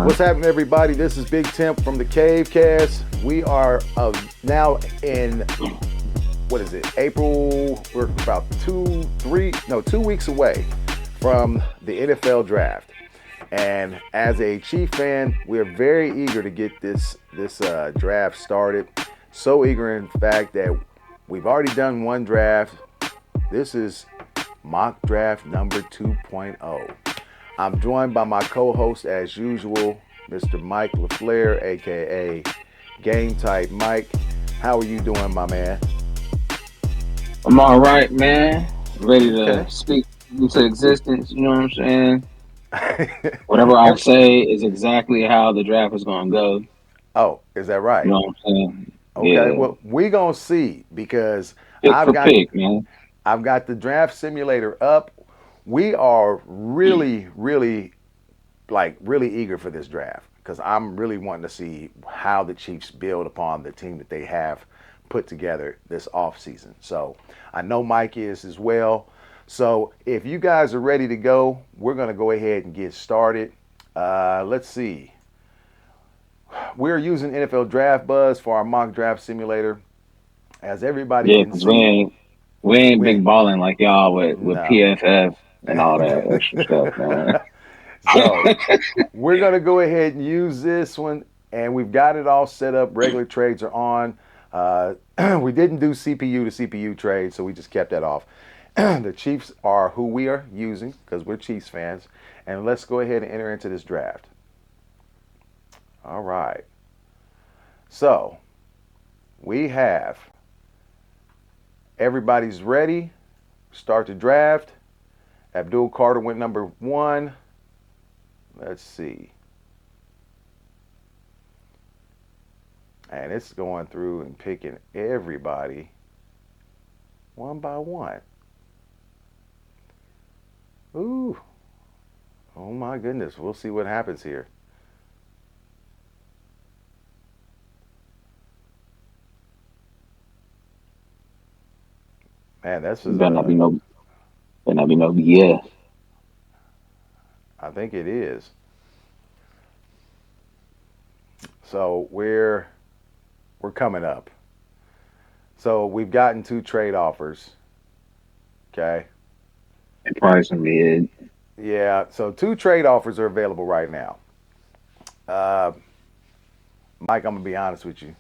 What's happening, everybody? This is Big Temp from the Cave Cast. We are now in, what is it, April? We're about 2 weeks away from the NFL draft. And as a Chief fan, we're very eager to get this draft started. So eager, in fact, that we've already done one draft. This is mock draft number 2.0. I'm joined by my co-host, as usual, Mr. Mike LaFleur, aka Game Type Mike. How are you doing, my man? I'm all right, man. Ready to speak into existence. You know what I'm saying? Whatever I say is exactly how the draft is going to go. Oh, is that You right? know what I'm saying? Okay, Yeah. well, we gonna see because Pick I've for got pick, man. I've got the draft simulator up. We are really eager for this draft because I'm really wanting to see how the Chiefs build upon the team that they have put together this offseason. So I know Mike is as well. So if you guys are ready to go, we're going to go ahead and get started. Let's see. We're using NFL Draft Buzz for our mock draft simulator. As everybody Yeah, can because we see, ain't we ain't we big balling like y'all with no. PFF and all that extra stuff, man. So we're going to go ahead and use this one, and we've got it all set up. Regular trades are on. We didn't do CPU to CPU trades, so we just kept that off. The Chiefs are who we are using because we're Chiefs fans. And let's go ahead and enter into this draft. All right. So we have everybody's ready. Start the draft. Abdul Carter went number 1. Let's see. And it's going through and picking everybody one by one. Ooh. Oh my goodness. We'll see what happens here. Man, this is Better not be no BS. I think it is. So we're coming up. So we've gotten 2 trade offers. Okay. And probably some mid. Yeah, so 2 trade offers are available right now. Uh, Mike, I'm gonna be honest with you.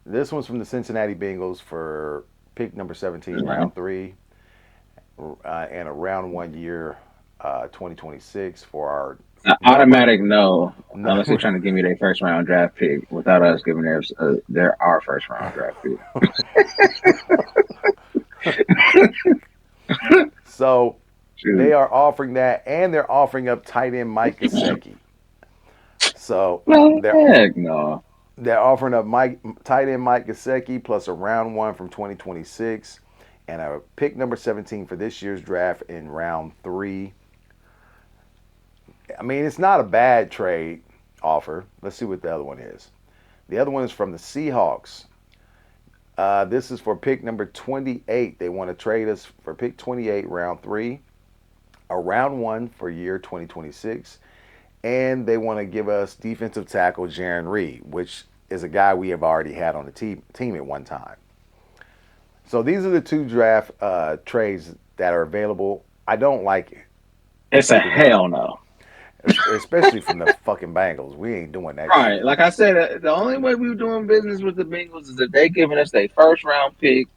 This one's from the Cincinnati Bengals for pick number 17, round 3, and a round 1 year, 2026 for our number. Automatic no, No. unless they're trying to give me their first round draft pick without us giving their our first round draft pick. So they Shoot. are offering that, and they're offering up tight end Mike Gesicki. So No, they're heck no. they're offering up tight end Mike Gesicki plus a round 1 from 2026 and a pick number 17 for this year's draft in round 3. I mean, it's not a bad trade offer. Let's see what the other one is. The other one is from the Seahawks. This is for pick number 28. They want to trade us for pick 28, round 3, a round 1 for year 2026, and they want to give us defensive tackle Jaron Reed, which is a guy we have already had on the team at one time. So these are the 2 draft trades that are available. I don't like it. It's a hell no. Especially from the fucking Bengals. We ain't doing that Right. shit. Like I said, the only way we were doing business with the Bengals is if they giving us their first round pick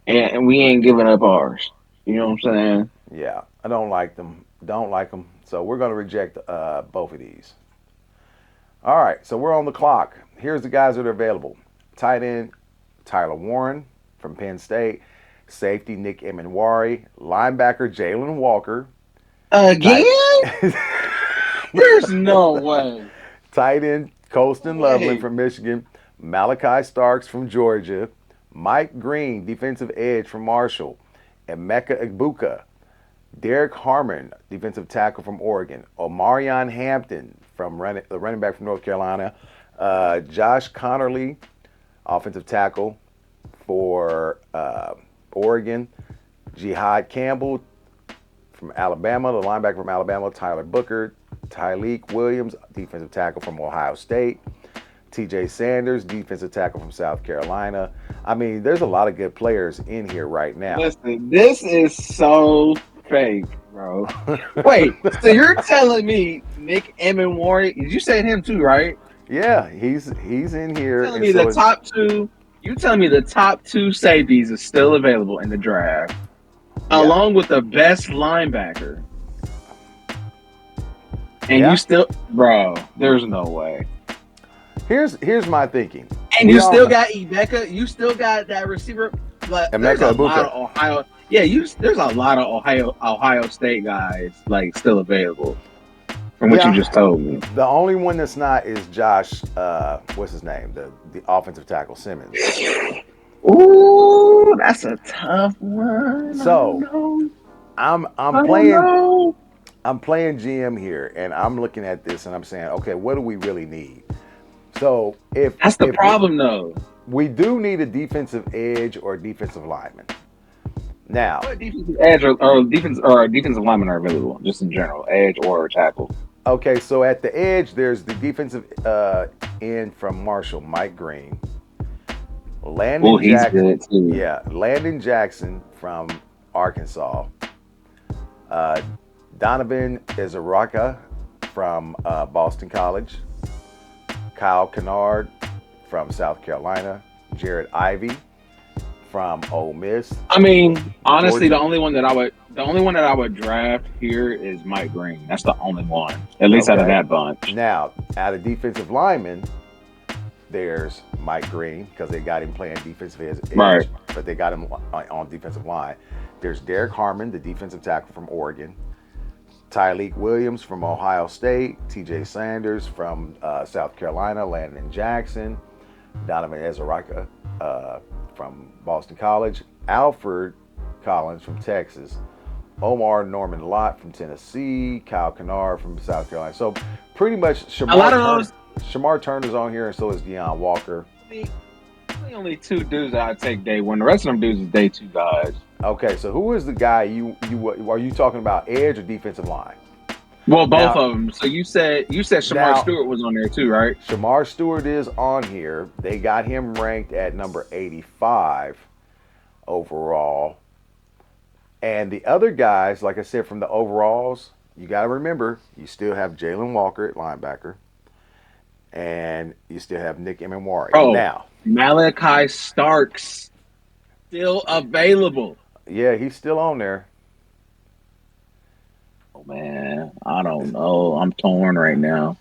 and we ain't giving up ours. You know what I'm saying? Yeah, I don't like them. Don't like them. So we're going to reject both of these. All right, so we're on the clock. Here's the guys that are available. Tight end, Tyler Warren from Penn State. Safety, Nick Emenwari. Linebacker, Jalon Walker. Again? Tight, There's no way. tight end, Colston Loveland Wait. from Michigan. Malachi Starks from Georgia. Mike Green, defensive edge from Marshall. Emeka Egbuka. Derek Harmon, defensive tackle from Oregon. Omarion Hampton, the running back from North Carolina. Josh Connerly, offensive tackle for Oregon. Jihad Campbell from Alabama, the linebacker from Alabama. Tyler Booker, Tyleek Williams, defensive tackle from Ohio State. TJ Sanders, defensive tackle from South Carolina. I mean, there's a lot of good players in here right now. Listen, this is so fake, bro. Wait, so you're telling me Nick Emenwari? Did you say him too, right? Yeah, he's in You here, telling and me the so is top two? You telling me the top two safeties are still available in the draft, yeah, along with the best linebacker, and you yeah. still, bro? There's no way. Here's my thinking. And We you all still know got Ibeka. You still got that receiver. But there's Emeka a lot Ibuka. of Ohio. Yeah, there's a lot of Ohio State guys like still available from what you Yeah, just told me. the only one that's not is Josh. What's his name? The offensive tackle Simmons. Ooh, that's a tough one. I don't So know. I'm I don't playing know. I'm playing GM here, and I'm looking at this, and I'm saying, okay, what do we really need? So That's the if we, problem, though. we do need a defensive edge or a defensive lineman. Now, What defensive edge or defensive linemen are available, just in general, edge or tackle? okay, so at the edge, there's the defensive end from Marshall, Mike Green, Oh, Landon he's Jackson. good too. Yeah, Landon Jackson from Arkansas, uh, Donovan Izaraka from Boston College, Kyle Kennard from South Carolina, Jared Ivey from Ole Miss, I mean, honestly, Georgia. the only one that I would draft here is Mike Green. That's the only one, at least out of Okay. that bunch. Now, out of defensive linemen, there's Mike Green because they got him playing defensive edge, Right. but they got him on defensive line. There's Derek Harmon, the defensive tackle from Oregon. Tyleek Williams from Ohio State. TJ Sanders from South Carolina. Landon Jackson. Donovan Ezeraka from Boston College. Alfred Collins from Texas. Omar Norman Lott from Tennessee. Kyle Kennard from South Carolina. So pretty much A lot of those. Shamar Turner's on here, and so is Jalon Walker. The only two dudes that I take day one. The rest of them dudes is day two guys. Okay, so who is the guy you are you talking about, edge or defensive line? Well, both Now, of them. So you said Shamar Stewart was on there too, right? Shamar Stewart is on here. They got him ranked at number 85 overall. And the other guys, like I said, from the overalls, you got to remember, you still have Jalon Walker at linebacker, and you still have Nick Emenwari. Oh, Now, Malachi Starks still available. yeah, he's still on there. Oh man, I don't know. I'm torn right now.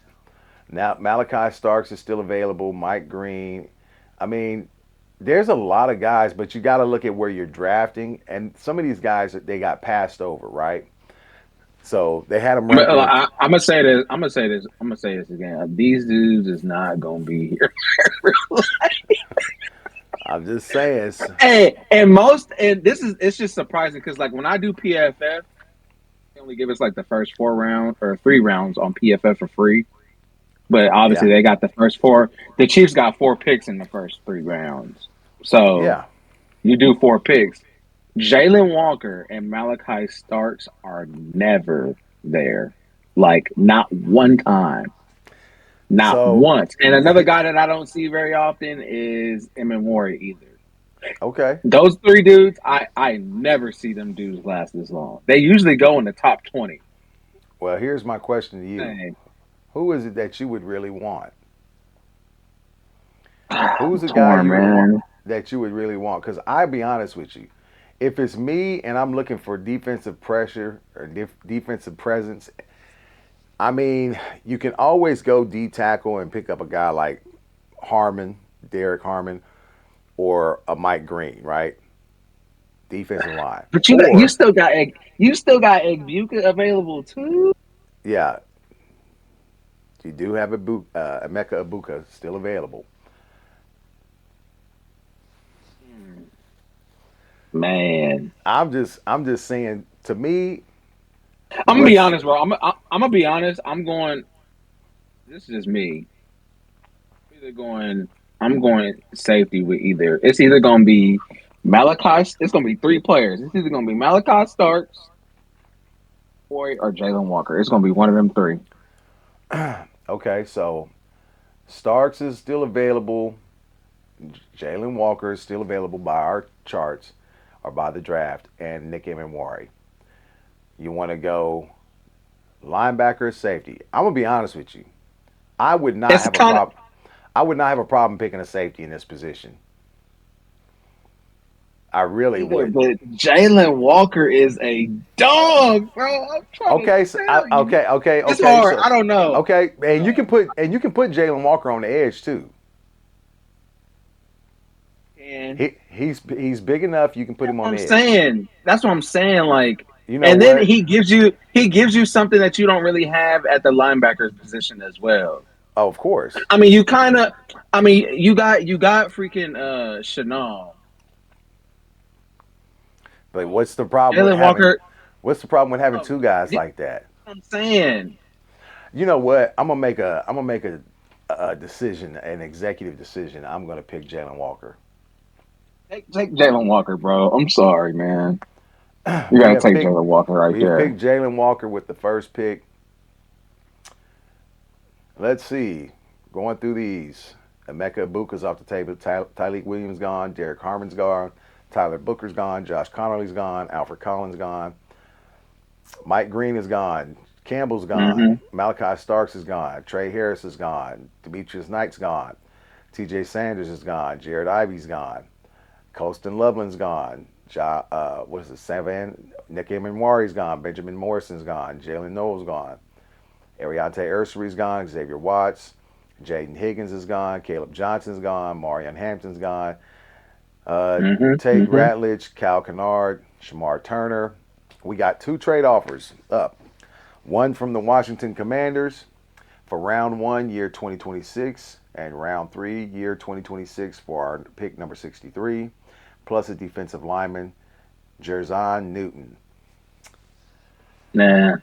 Now, Malachi Starks is still available. Mike Green. I mean, there's a lot of guys, but you got to look at where you're drafting. And some of these guys, they got passed over, right? So they had them ranked. I'm gonna say this. I'm gonna say this again. These dudes is not gonna be here. I'm just saying. And it's just surprising because like when I do PFF, they only give us like the first 4 rounds or 3 rounds on PFF for free. But obviously Yeah. they got the first 4. The Chiefs got 4 picks in the first 3 rounds. So Yeah. you do 4 picks. Jalon Walker and Malachi Starks are never there. Like not one time. Not So, once. And another guy that I don't see very often is Emenwari either. okay. Those 3 dudes, I never see them dudes last this long. They usually go in the top 20. Well, here's my question to you. Dang. Who is it that you would really want? Who's the guy Torn, man. that you would really want? Because I'll be honest with you. If it's me and I'm looking for defensive pressure or defensive presence, I mean, you can always go D tackle and pick up a guy like Harmon, Derek Harmon, or a Mike Green, right? Defensive line. But Or, you still got Egbuka available too. yeah, you do have Emeka Ibuka still available. Man, I'm just saying. To me, I'm gonna be what's honest, bro. I'm gonna be honest. I'm going. This is just me. I'm going safety with either. It's either gonna be Malachi. It's gonna be 3 players. It's either gonna be Malachi Starks, or Jalon Walker. It's gonna be one of them 3. Okay, so Starks is still available. Jalon Walker is still available by our charts or by the draft, and Nick Emenwari. You want to go linebacker or safety? I'm gonna be honest with you. I would not It's have a kind of problem. I would not have a problem picking a safety in this position. I really either, wouldn't. but Jalen Walker is a dog, bro. I'm trying to Okay, so tell you. It's okay. hard. So I don't know. okay, and you can put Jalon Walker on the edge too. And He's big enough. You can put that's him what on I'm the edge. saying. That's what I'm saying. Like, You know and then what? he gives you something that you don't really have at the linebacker position as well. Oh, of course. I mean, you kind of. I mean, you got freaking Chanel. But what's the problem with Jalen having Walker. what's the problem with having Oh, two guys like that? I'm saying. You know what? I'm gonna make a decision, an executive decision. I'm gonna pick Jalen Walker. Take Jalen Walker, bro. I'm sorry, man. You We got to have take picked Jalen Walker right we've there. picked Jalen Walker with the first pick. Let's see. Going through these. Emeka Ibuka's off the table. Tyleek Williams gone. Derek Harmon's gone. Tyler Booker's gone. Josh Connolly's gone. Alfred Collins gone. Mike Green is gone. Campbell's gone. Hmm. Malachi Starks is gone. Trey Harris is gone. Demetrius Knight's gone. TJ Sanders is gone. Jared Ivey's gone. Colston Loveland's gone. What is it? Savan? Nick Emenwari's gone. Benjamin Morrison's gone. Jalen Noel's gone. Ariante Ursery's gone. Xavier Watts. Jaden Higgins is gone. Caleb Johnson's gone. Marion Hampton's gone. Hmm. Tate Hmm. Ratledge, Cal Kennard, Shamar Turner. We got two trade offers up. One from the Washington Commanders for round one, year 2026, and round three, year 2026 for our pick number 63, plus a defensive lineman, Jerzon Newton. Nah,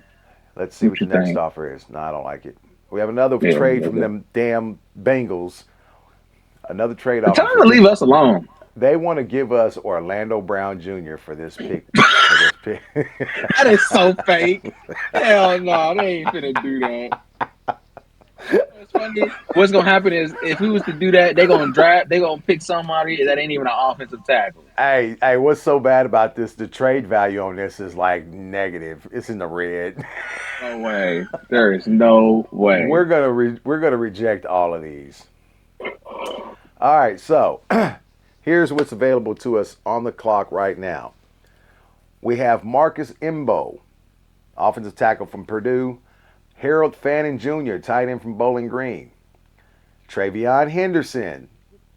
Let's see what what the you next think? offer is. No, I don't like it. We have another Yeah, trade yeah, from yeah. them damn Bengals. Another trade Tell offer them for to pick. leave us alone. They want to give us Orlando Brown Jr. for this pick. For this pick. That is so fake. Hell no, they ain't finna do that. What's funny? What's gonna happen is if we was to do that, they gonna pick somebody that ain't even an offensive tackle. Hey, what's so bad about this? The trade value on this is like negative. It's in the red. No way. There is no way. We're gonna reject all of these. All right, so here's what's available to us on the clock right now. We have Marcus Imbo, offensive tackle from Purdue. Harold Fannin Jr., tight end from Bowling Green. Travion Henderson,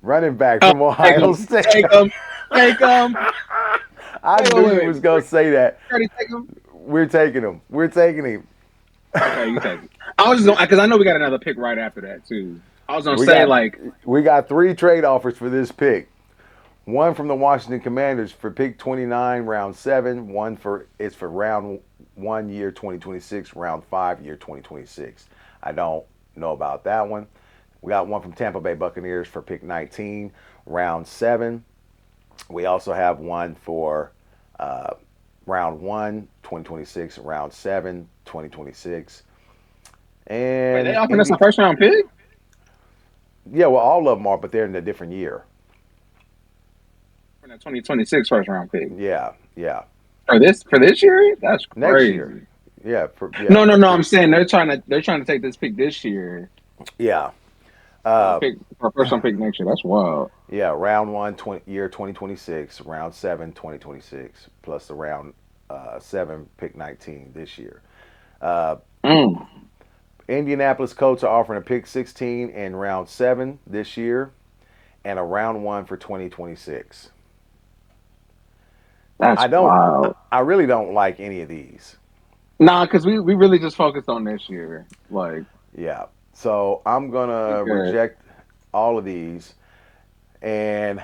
running back Oh, from take Ohio them, State. take them, take them. I Wait, knew wait, wait, you wait. was gonna say that. Ready, take them. We're taking him. We're taking him. Okay, you take it. I was just gonna because I know we got another pick right after that too. I was gonna We say got like, we got three trade offers for this pick. One from the Washington Commanders for pick 29, round 7. One for it's for round 1, year 2026, round 5, year 2026. I don't know about that one. We got one from Tampa Bay Buccaneers for pick 19, round 7. We also have one for round 1, 2026, round 7, 2026. wait, they And offering us a Indy, first round pick yeah, well, all of them are, but they're in a different year. for the 2026 first round pick Yeah. for this year. That's Next year. crazy. Yeah, No, no, no. I'm saying they're trying to take this pick this year yeah. for a Uh, pick for a first round pick next year. That's wild. yeah, round 1, year 2026, round 7, 2026, plus the round 7, pick 19 this year. Uh, Mm, Indianapolis Colts are offering a pick 16 in round 7 this year and a round 1 for 2026. that's I don't, wild. I really don't like any of these. Nah, because we really just focused on this year. Like, Yeah. So I'm going we to good. reject all of these. And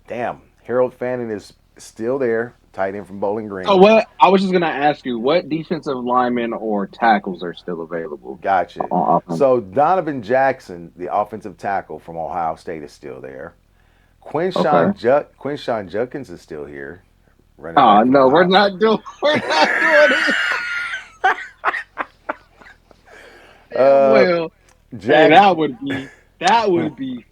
damn, Harold Fannin is still there, tight end from Bowling So Green. what? I was just gonna ask you, what defensive linemen or tackles are still available Gotcha. on offense? So Donovan Jackson, the offensive tackle from Ohio State, is still there. Okay. Quinshawn Judkins is still here, running Oh back from no, we're Ohio State. not doing. We're not doing it. well. Hey, Jack, that would be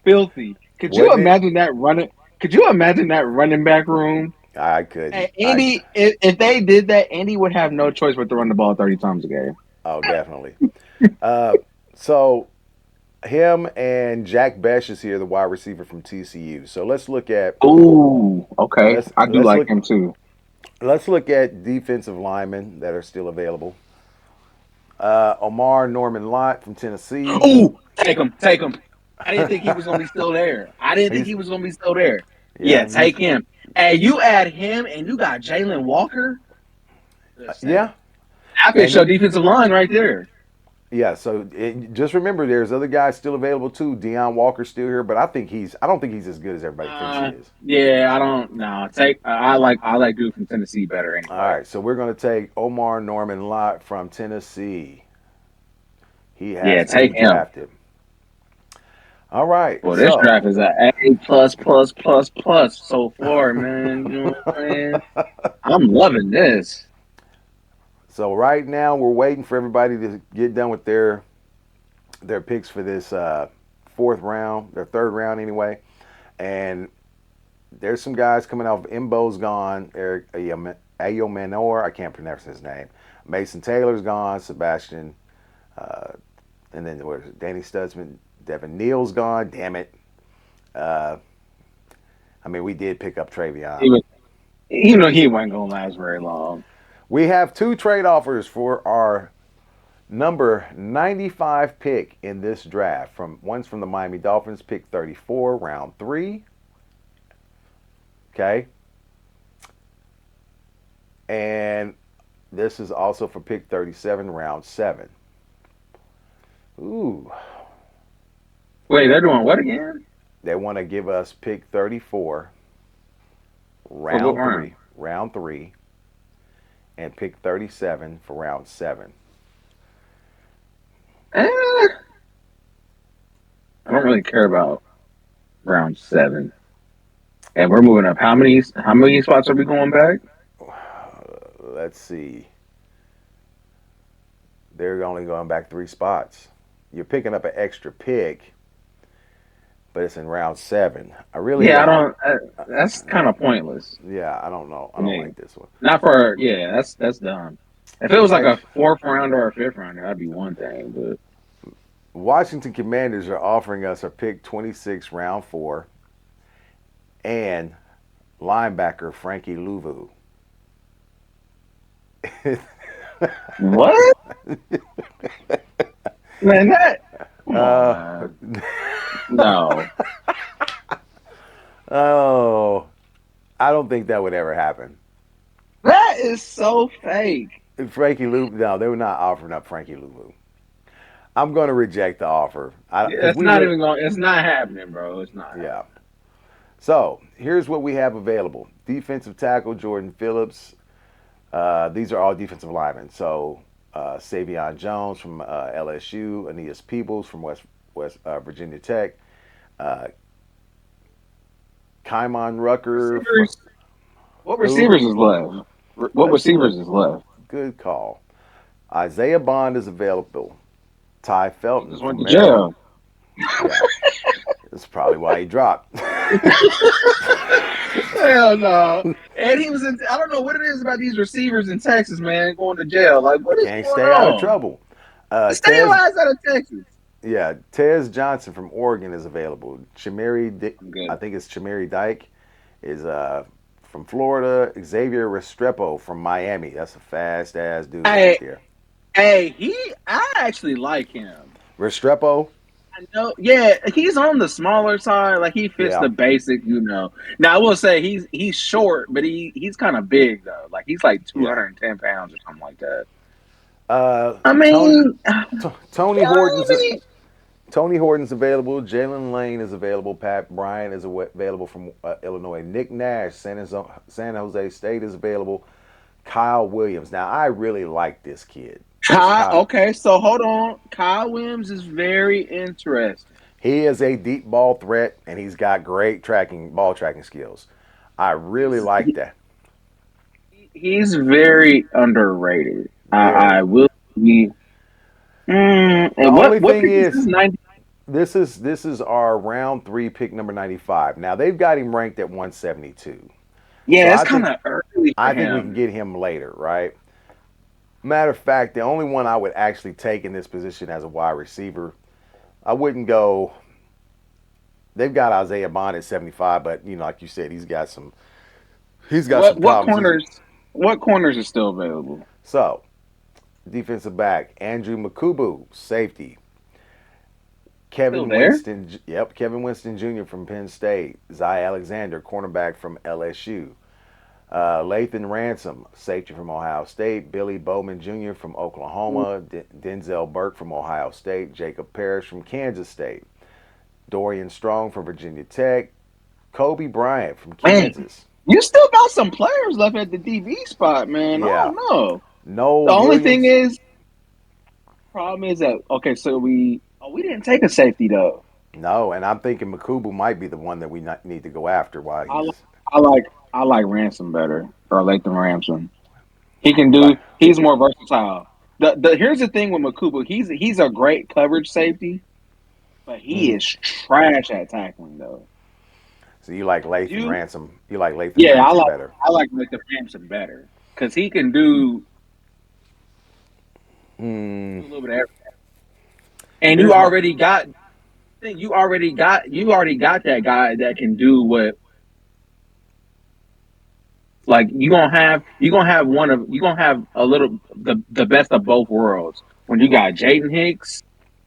filthy. Could you wouldn't it? imagine that running? Could you imagine that running back room? I Hey, couldn't. Andy, if they did that, Andy would have no choice but to run the ball 30 times a game. Oh, definitely. Uh, so him and Jack Besh is here, the wide receiver from TCU. So Ooh, okay. let's I do let's like look him too. let's look at defensive linemen that are still available. Omar Norman Lott from Tennessee. Ooh, take him. I didn't think he was gonna be still there. I didn't think He's he was gonna be still there. Yeah, yeah he's take him. Hey, you add him and you got Jalon Walker. yeah Listen, I fix and your defensive line right there. yeah. So just remember, there's other guys still available too. Deion Walker's still here, but I don't think he's as good as everybody thinks he is. Yeah, I don't know. Take I like dude from Tennessee better All anyway. right, so we're going to take Omar Norman Lott from Tennessee. He Yeah, has take been him. drafted. All right, Well, this so draft is a A plus plus plus plus so far, man. You know what I'm saying? I'm loving this. so right now we're waiting for everybody to get done with their picks for this fourth round, their third round anyway, and there's some guys coming off. Imbo's gone. Eric Ayo Manor, I can't pronounce his name. Mason Taylor's gone. Sebastian, uh, and then where's Danny Stutzman, Devin Neal's gone. Damn it. Uh, I mean, we did pick up He Travion. was, you know, he wasn't gonna last very long. We have two trade offers for our number 95 pick in this draft. One's from the Miami Dolphins, pick 34, round 3. Okay. And this is also for pick 37, round 7. Ooh. Wait, they're doing what again? They want to give us pick 34, For what round round? 3, round 3, and pick 37 for round 7. Eh, I don't really care about round 7. And we're moving up. How many spots are we going back? Let's see. They're only going back 3 spots. You're picking up an extra pick, but it's in round 7. I really Yeah, I don't. don't. That's kind of pointless Yeah, I don't know. I to don't me. like this one. Not for yeah. That's dumb. If it was like a Next, fourth rounder or a fifth rounder, that'd be one thing. But Washington Commanders are offering us a pick 26, round 4, and linebacker Frankie Louvu. what? Man, that. Come on, uh, man. No. oh, I don't think that would ever happen. That is so fake. Frankie Louvu, no, they were not offering up Frankie Louvu. I'm going to reject the offer Yeah, because it's we not really, even going. It's not happening, bro. It's not happening. yeah. So here's what we have available: defensive tackle Jordan Phillips. These are all defensive linemen. So Savion Jones from LSU, Aeneas Peebles from West Virginia Tech, uh, Kymon Rucker from Receivers. What who? receivers is left? What Let's receivers look. is left? Good call. Isaiah Bond is available. Ty He Felton just went from to Maryland. jail. Yeah, that's probably why he dropped. Hell no. And he was in. I don't know what it is about these receivers in Texas, man, going to jail. Like, what is Can't going stay out of on? trouble. Stay your Tez, ass out of Texas. yeah, Tez Johnson from Oregon is available. I'm good. I think it's Chameri Dyke is from Florida. Xavier Restrepo from Miami. That's a fast ass dude right Hey, there. hey, I actually like him. Restrepo, I know, yeah, he's on the smaller side. Like he fits yeah, the basic. Now I will say he's short, but he's kind of big though. Like he's like yeah. 210 pounds or something like that. Uh, I Tony mean, Tony I Horton's mean, Tony Horton's available. Jalen Lane is available. Pat Bryant is available from Illinois. Nick Nash, San Jose State is available. Kyle Williams. Now I really like this kid. This Kyle. Kyle. Okay, so hold on. Kyle Williams is very interesting. He is a deep ball threat, and he's got great ball tracking skills. I really He's like that. he's very underrated. I Very. will be. The And only what thing pick is this? is, 90? this is our round 3 pick number 95. Now they've got him ranked at 172. So Yeah, that's kind of early for I think we can him. get him later, right? Matter of fact, the only one I would actually take in this position as a wide receiver, I wouldn't go. They've got Isaiah Bond at 75, but like you said, he's got some What problems. corners? What corners are still available? So defensive back Andrew Makubu, safety. Still Kevin there? Winston, yep, Kevin Winston Jr. from Penn State. Zy Alexander, cornerback from LSU. Lathan Ransom, safety from Ohio State. Billy Bowman Jr. from Oklahoma. Denzel Burke from Ohio State. Jacob Parrish from Kansas State. Dorian Strong from Virginia Tech. Kobe Bryant from Man, Kansas. you still got some players left at the DB spot, man. I Yeah. don't know. The Noel only thing Williams. is, problem is that okay, so we didn't take a safety though. No, and I'm thinking Makubu might be the one that we need to go after while I li- he's I like I like Ransom better or Lathan Ransom. He can right. do. He's more versatile. The here's the thing with Makubu. He's a great coverage safety, but he Mm. is trash at tackling though. So you like Lathan You Ransom? You like Lathan yeah, Ransom better? I like Lathan Ransom better because he can do Hmm. a little bit of everything. And Here's my you already got that guy that can do what like you gonna have a little the best of both worlds when you got Jaden Hicks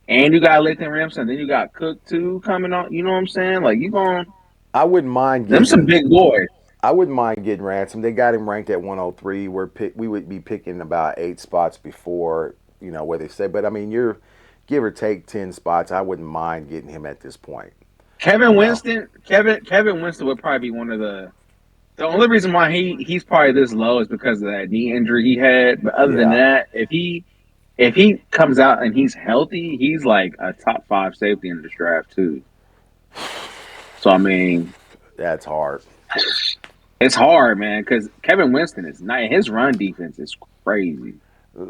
and you got Lathan Ramsey, then you got Cook too coming on. You know what I'm saying? Like you going I wouldn't mind them some getting big boys. I wouldn't mind getting Ransom. They got him ranked at 103. We would be picking about 8 spots before, where they say. But I mean, you're give or take 10 spots. I wouldn't mind getting him at this point. You know. Kevin Winston would probably be one of the only reason why he's probably this low is because of that knee injury he had. But other than Yeah, that, if he comes out and he's healthy, he's like a top 5 safety in this draft too. So I mean, that's hard. it's hard, man, because Kevin Winston is not his run defense is crazy.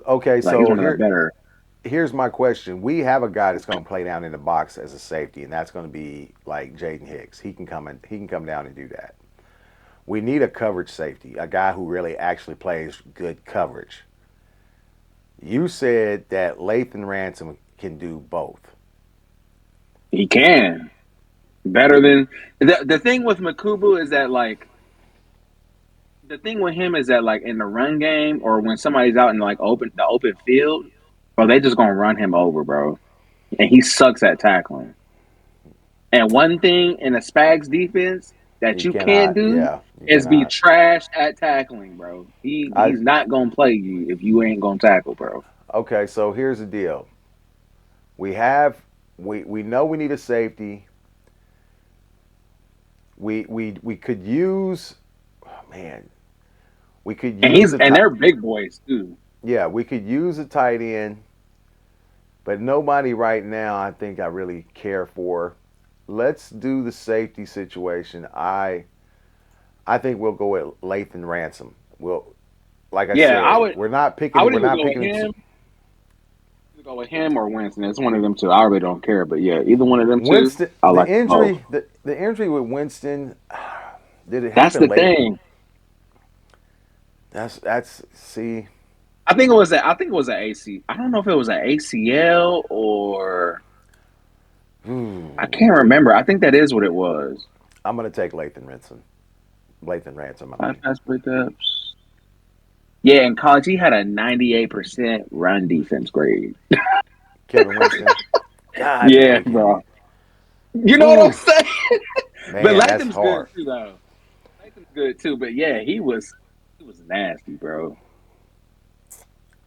Okay, Like he's so one of the better. here's my question. We have a guy that's going to play down in the box as a safety, and that's going to be like Jaden Hicks. He can come down and do that. We need a coverage safety, a guy who really actually plays good coverage. You said that Lathan Ransom can do both. He can better than the thing with Makubu is that like the thing with him is that like in the run game or when somebody's out in like the open field, bro, they just gonna run him over, bro, and he sucks at tackling. And one thing in a Spags defense that He you can't cannot. do Yeah, you is be cannot. trash at tackling, bro. I He's not gonna play you if you ain't gonna tackle, bro. Okay. So here's the deal. We have we know we need a safety. We could use. Oh, man, we could use a And tight. they're big boys too. Yeah, we could use a tight end, but nobody right now. I think I really care for. Let's do the safety situation. I think we'll go with Lathan Ransom. Like I Yeah, said, we're not I picking. would We're either not go with picking. him, or Winston. It's one of them two. I really don't care, but yeah, either one of them two, Winston, I like them both. the injury with Winston, did it That's happen the late? thing. That's see. I think it was an AC. I don't know if it was an ACL or I Ooh, can't remember. I think that is what it was. I'm gonna take Lathan Ransom. Lathan Ransom. I Five mean, pass breakups. Yeah, in college he had a 98% run defense grade. Kevin Winston. God Yeah, dang it. bro. You know what I'm Ooh, saying? But man, that's Latham's good hard. too, though. Latham's good too. But yeah, he was nasty, bro.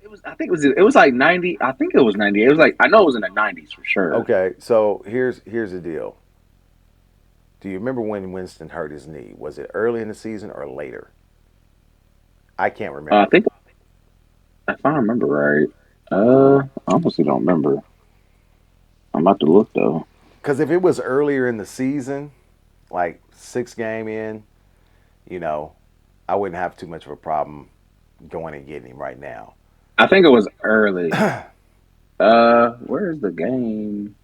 It was I think it was like 90. I think it was 90. It was like I know it was in the 90s for sure. Okay, so here's the deal. Do you remember when Winston hurt his knee? Was it early in the season or later? I can't I remember. think if I remember right. I honestly don't remember. I'm about to look though. Because if it was earlier in the season, like 6 game in, you know, I wouldn't have too much of a problem going and getting him right now. I think it was early. Where's the game?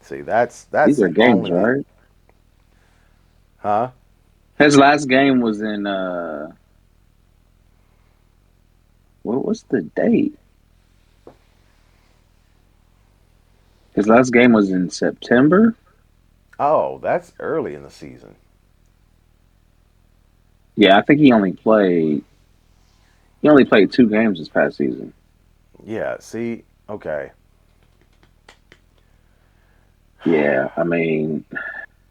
See, that's These are the games, only, right? huh? His last game was in what's the date? His last game was in September. Oh, that's early in the season. Yeah, I think he only played 2 games this past season. Yeah. See, okay. Yeah, I mean,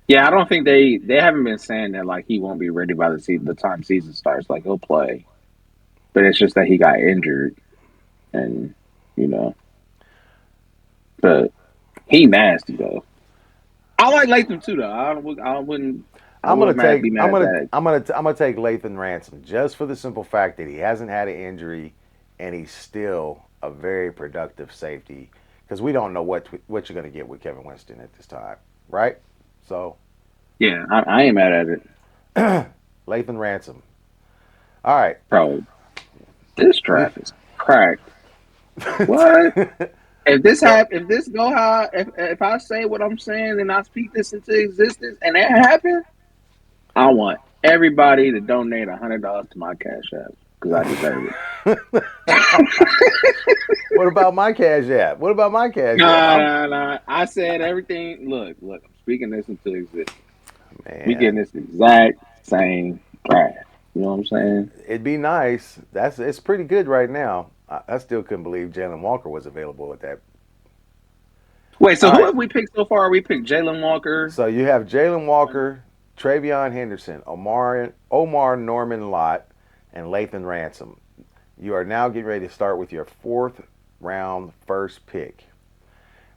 yeah, I don't think they haven't been saying that like he won't be ready by the time season starts. Like he'll play, but it's just that he got injured, and you know, but he nasty though. I like Latham too though. I I'm gonna wouldn't take. be mad at that. I'm gonna take Lathan Ransom just for the simple fact that he hasn't had an injury, and he's still a very productive safety. Because we don't know what you're gonna get with Kevin Winston at this time, right? So, Yeah, I ain't mad at it. Lathan Ransom. All right. Bro, this We. draft is cracked. What? So If this go how if I say what I'm saying and I speak this into existence and that happens, I want everybody to donate $100 to my cash app because I deserve it. what about my cash app? What about my cash app? Nah, I'm nah, nah. I said everything. Look. I'm speaking this into existence. We getting man. this exact same draft. You know what I'm saying? It'd be nice. It's pretty good right now. I still couldn't believe Jalon Walker was available at that. Wait. So All who right. have we picked so far? We picked Jalon Walker. So you have Jalon Walker, Travion Henderson, Omar Norman Lott, and Lathan Ransom. You are now getting ready to start with your fourth round first pick.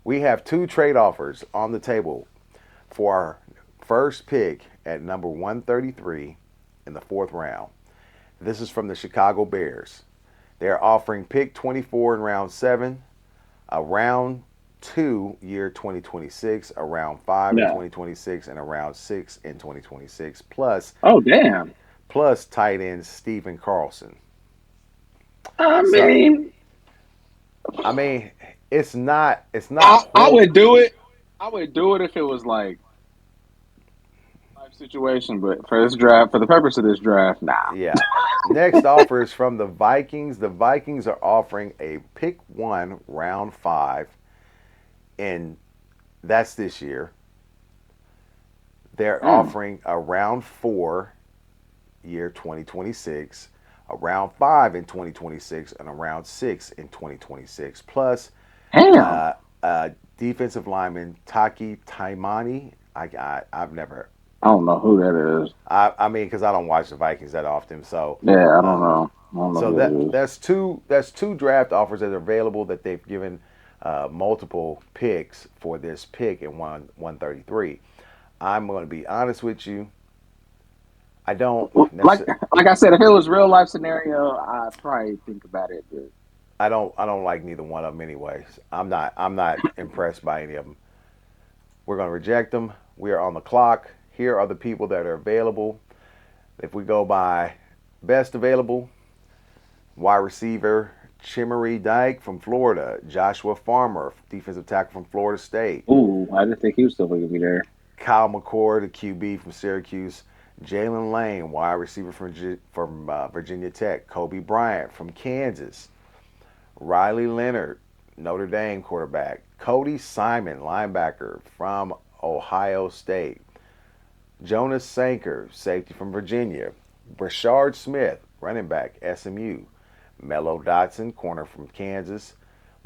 We have two trade offers on the table for our first pick at number 133 in the fourth round. This is from the Chicago Bears. They're offering pick 24 in round 7, a round 2 year 2026, a round 5 in No. 2026, and a round 6 in 2026, Oh damn. plus tight end Stephen Carlson. I So, mean, I mean, it's not I horrible. would do it. I would do it if it was like life situation, but for this draft, for the purpose of this draft, nah. Yeah. Next offer is from the Vikings. The Vikings are offering a pick 1 round 5, and that's this year. They're Mm. offering a round 4 year 2026, a round 5 in 2026, and a round 6 in 2026, plus Damn. uh, defensive lineman Taki Taimani. I've never. I don't know who that is. I mean, because I don't watch the Vikings that often, so Yeah, I don't uh, know. I don't know so who that that is. that's two draft offers that are available that they've given multiple picks for this pick in 133. I'm going to be honest with you. I don't Like necessarily. like I said, if it was real life scenario, I'd probably think about it. But I don't like neither one of them anyways. I'm not impressed by any of them. We're going to reject them. We are on the clock. Here are the people that are available. If we go by best available, wide receiver Chimery Dyke from Florida, Joshua Farmer, defensive tackle from Florida State, ooh, I didn't think he was still going to be there. Kyle McCord, the QB from Syracuse, Jalen Lane, wide receiver from Virginia Tech, Kobe Bryant from Kansas, Riley Leonard, Notre Dame quarterback, Cody Simon, linebacker from Ohio State, Jonas Sanker, safety from Virginia, Brashard Smith, running back, SMU, Mello Dotson, corner from Kansas,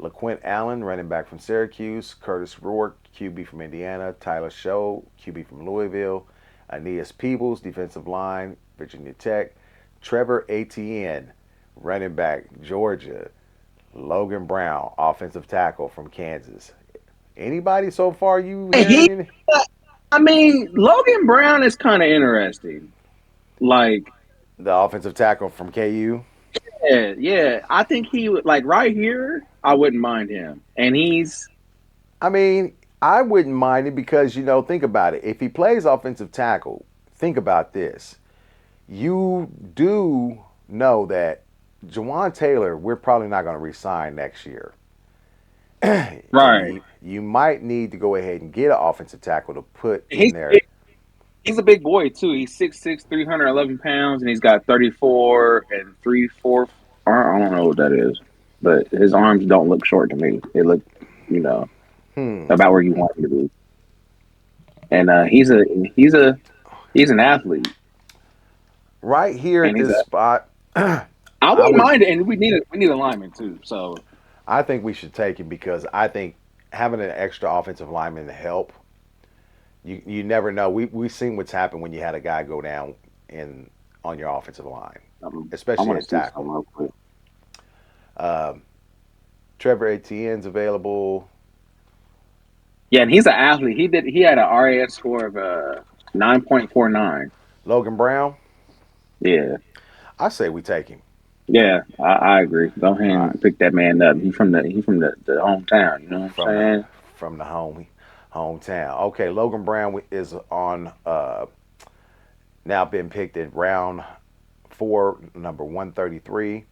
LaQuint Allen, running back from Syracuse, Curtis Rourke, QB from Indiana, Tyler Show, QB from Louisville, Aeneas Peebles, defensive line, Virginia Tech, Trevor Etienne, running back, Georgia, Logan Brown, offensive tackle from Kansas. Anybody so far you hearing He, any? I mean, Logan Brown is kind of interesting. Like, The offensive tackle from KU. yeah, yeah, I think he would like right here. I wouldn't mind him, and he's I mean, I wouldn't mind it because, think about it. If he plays offensive tackle, think about this. You do know that Jawan Taylor, we're probably not going to re-sign next year. And Right. you might need to go ahead and get an offensive tackle to put in He's there. he's a big boy too. He's 6'6", 311 pounds, and he's got 34 3/4. I don't know what that is, but his arms don't look short to me. They look, you know, Hmm. about where you want him to be. And he's an athlete, Right here at and this spot, I I wouldn't would. mind it. And we need a lineman too. So I think we should take him because I think having an extra offensive lineman to help. You never know. We've seen what's happened when you had a guy go down in on your offensive line, I especially want to at see something tackle. real quick. Um, Trevor Etienne's available. Yeah, and he's an athlete. He had an RAS score of 9.49. Logan Brown. Yeah. I say we take him. Yeah, I agree. Go ahead All right, and pick that man up. He's from the hometown. You know what from I'm the saying? hometown. Okay, Logan Brown is on now been picked at round 4, number 133.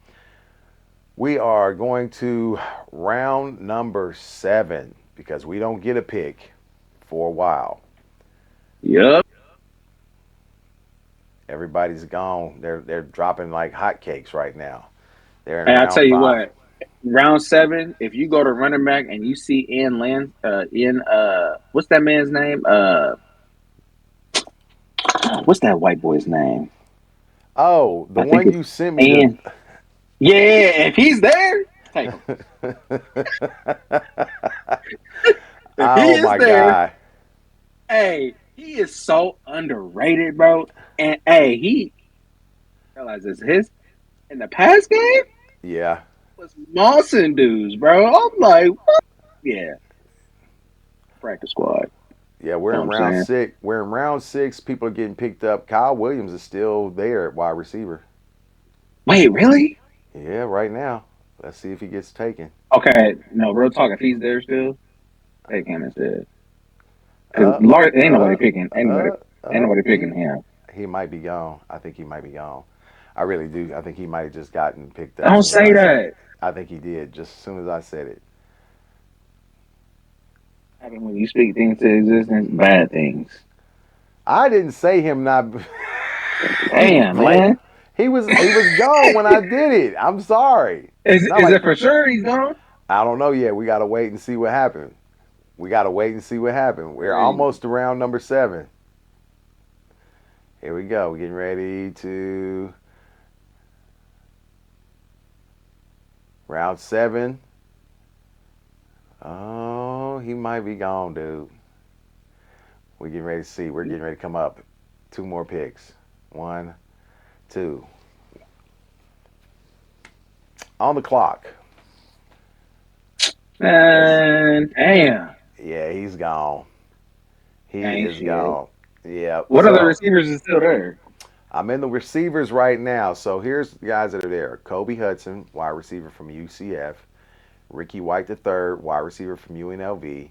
We are going to round number 7 because we don't get a pick for a while. Yep. Everybody's gone. They're dropping like hotcakes right now. They're in And I tell round you 5. what, round 7, if you go to running back and you see what's that man's name? What's that white boy's name? Oh, the I think one it's you sent me the. Ian. Yeah, if he's there, take him. If he Oh is my there, God. hey, he is so underrated, bro. And hey, he realizes his in the past game Yeah. was mossing dudes, bro. I'm like, what? Yeah, practice squad. Yeah, You know what I'm saying? We're in round 6. People are getting picked up. Kyle Williams is still there at wide receiver. Wait, really? Yeah, right now. Let's see if he gets taken. Okay, no, real talk. If he's there still, take him instead. Because Uh, Lord, ain't nobody uh, picking. Ain't nobody he picking him. he might be gone. I think he might be gone. I really do. I think he might have just gotten picked up Don't as soon as say that. I think he did just as soon as I said it. I mean, when you speak things to existence, bad things. I didn't say him not. You Damn, play. man. He was gone when I did it. I'm sorry. Is Not is like it for sure he's gone? I don't know yet. We got to wait and see what happened. We got to wait and see what happened. We're Crazy. almost around number 7. Here we go. We're getting ready to round 7. Oh, he might be gone, dude. We're getting ready to see. We're getting ready to come up. 2 more picks. 1, 2. On the clock. Let's. And damn, Yeah, he's gone. He ain't is shit. gone. Yeah. What other So receivers is still there? I'm in the receivers right now. So here's the guys that are there: Kobe Hudson, wide receiver from UCF; Ricky White III, wide receiver from UNLV;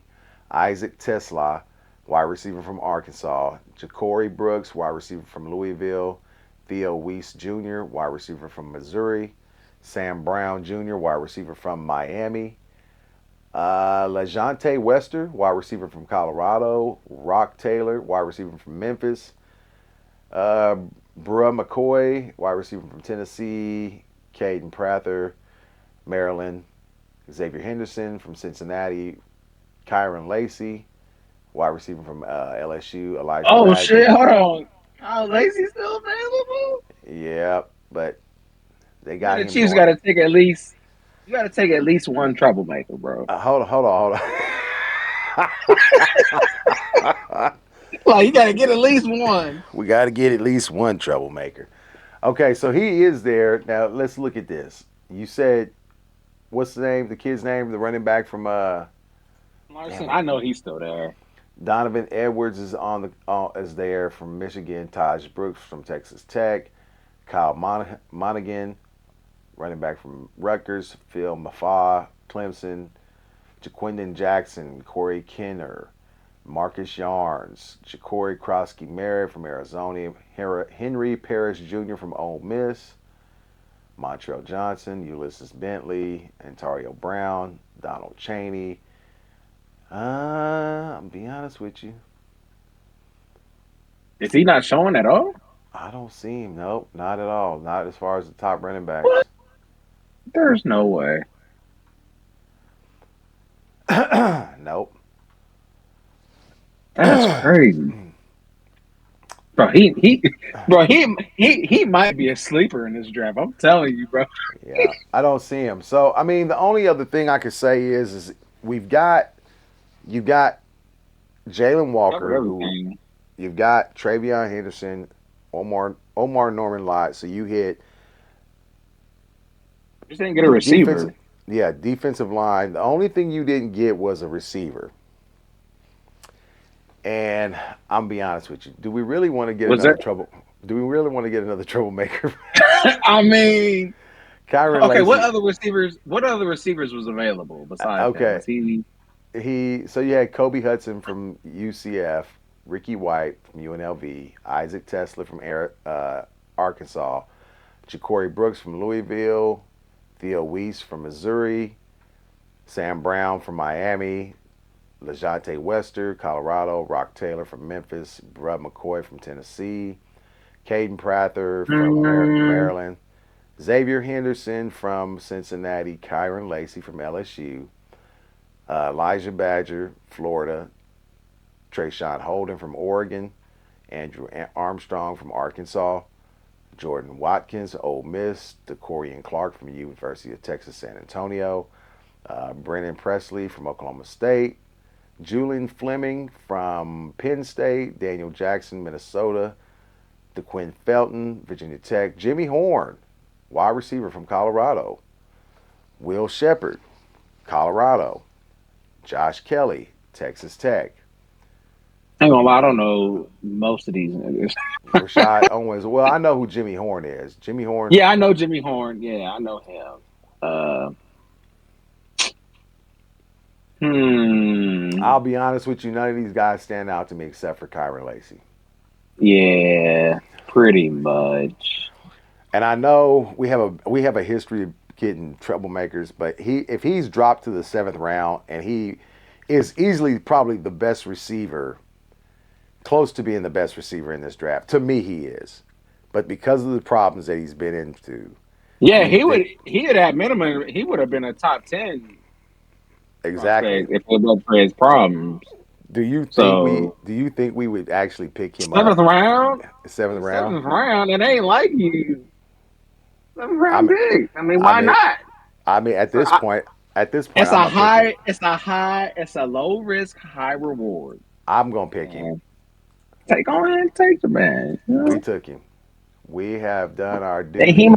Isaac Tesla, wide receiver from Arkansas; Ja'Cory Brooks, wide receiver from Louisville; Theo Weiss Jr., wide receiver from Missouri; Sam Brown Jr., wide receiver from Miami; LeJante Wester, wide receiver from Colorado; Rock Taylor, wide receiver from Memphis; uh, Bruh McCoy, wide receiver from Tennessee; Caden Prather, Maryland; Xavier Henderson from Cincinnati; Kyron Lacey, wide receiver from LSU; Elijah Oh shit! Bagby. Hold on. Kyle Lacey still available? Yeah, but they Man, got the him Chiefs going. got to take at least. You got to take at least one troublemaker, bro. Hold on. Like you got to get at least one. We got to get at least one troublemaker. Okay, so he is there. Now let's look at this. You said what's the name? The kid's name? The running back from damn Larson, it. I know he's still there. Donovan Edwards is on the is there from Michigan. Taj Brooks from Texas Tech. Kyle Monaghan, running back from Rutgers. Phil Mafa, Clemson. Jaquindon Jackson, Corey Kenner, Marcus Yarns, Ja'Cory Krosky Merritt from Arizona. Henry Parrish Jr. from Ole Miss. Montrell Johnson, Ulysses Bentley, Antonio Brown, Donald Chaney. I'll be honest with you. Is he not showing at all? I don't see him. Nope, not at all. Not as far as the top running What? backs. There's no way. Nope. That's crazy. Bro, he might be a sleeper in this draft. I'm telling you, bro. Yeah, I don't see him. So I mean, the only other thing I could say is we've got you've got Jalon Covered Walker, who everything. you've got Travion Henderson, Omar Norman Lott. So you hit Just didn't get a receiver. defensive, yeah, defensive line. The only thing you didn't get was a receiver. And I'm be honest with you. Do we really want to get Was another there? trouble? Do we really want to get another troublemaker? I mean, Kyron okay. What Lacy. other receivers? What other receivers was available besides him? Okay, Was he? so you had Kobe Hudson from UCF, Ricky White from UNLV, Isaac Tesler from Arkansas, Ja'Cory Brooks from Louisville, Theo Weiss from Missouri, Sam Brown from Miami, LeJonte Wester, Colorado, Rock Taylor from Memphis, Brud McCoy from Tennessee, Caden Prather from Mm, Maryland, Xavier Henderson from Cincinnati, Kyron Lacy from LSU, Elijah Badger, Florida, Trayshawn Holden from Oregon, Andrew Armstrong from Arkansas, Jordan Watkins, Ole Miss, DeCorian Clark from University of Texas San Antonio, Brennan Presley from Oklahoma State, Julian Fleming from Penn State, Daniel Jackson, Minnesota, DeQuinn Felton, Virginia Tech, Jimmy Horn, wide receiver from Colorado, Will Shepard, Colorado, Josh Kelly, Texas Tech, ain't gonna lie, I don't know most of these niggas. Rashad Owens. Well, I know who Jimmy Horn is. Jimmy Horn. Yeah, I know Jimmy Horn. Yeah, I know him. Uh, hmm. I'll be honest with you, none of these guys stand out to me except for Kyron Lacy. Yeah, pretty much. And I know we have a history of getting troublemakers, but if he's dropped to the seventh round and he is easily probably the best receiver, close to being the best receiver in this draft. To me, he is. But because of the problems that he's been into, do Yeah, you he would. think He would have minimum. He would have been a top 10 exactly? prospect if it wasn't for his problems. So Do you think we would actually pick him seventh up round, seventh round? seventh round. It ain't like you seventh I round mean, pick. I mean, I why mean, not? I mean, So I, at this point, I'm gonna pick him. It's a low risk, high reward. I'm gonna pick him. And take on and take the man. You We know? took him. We have done our And duty.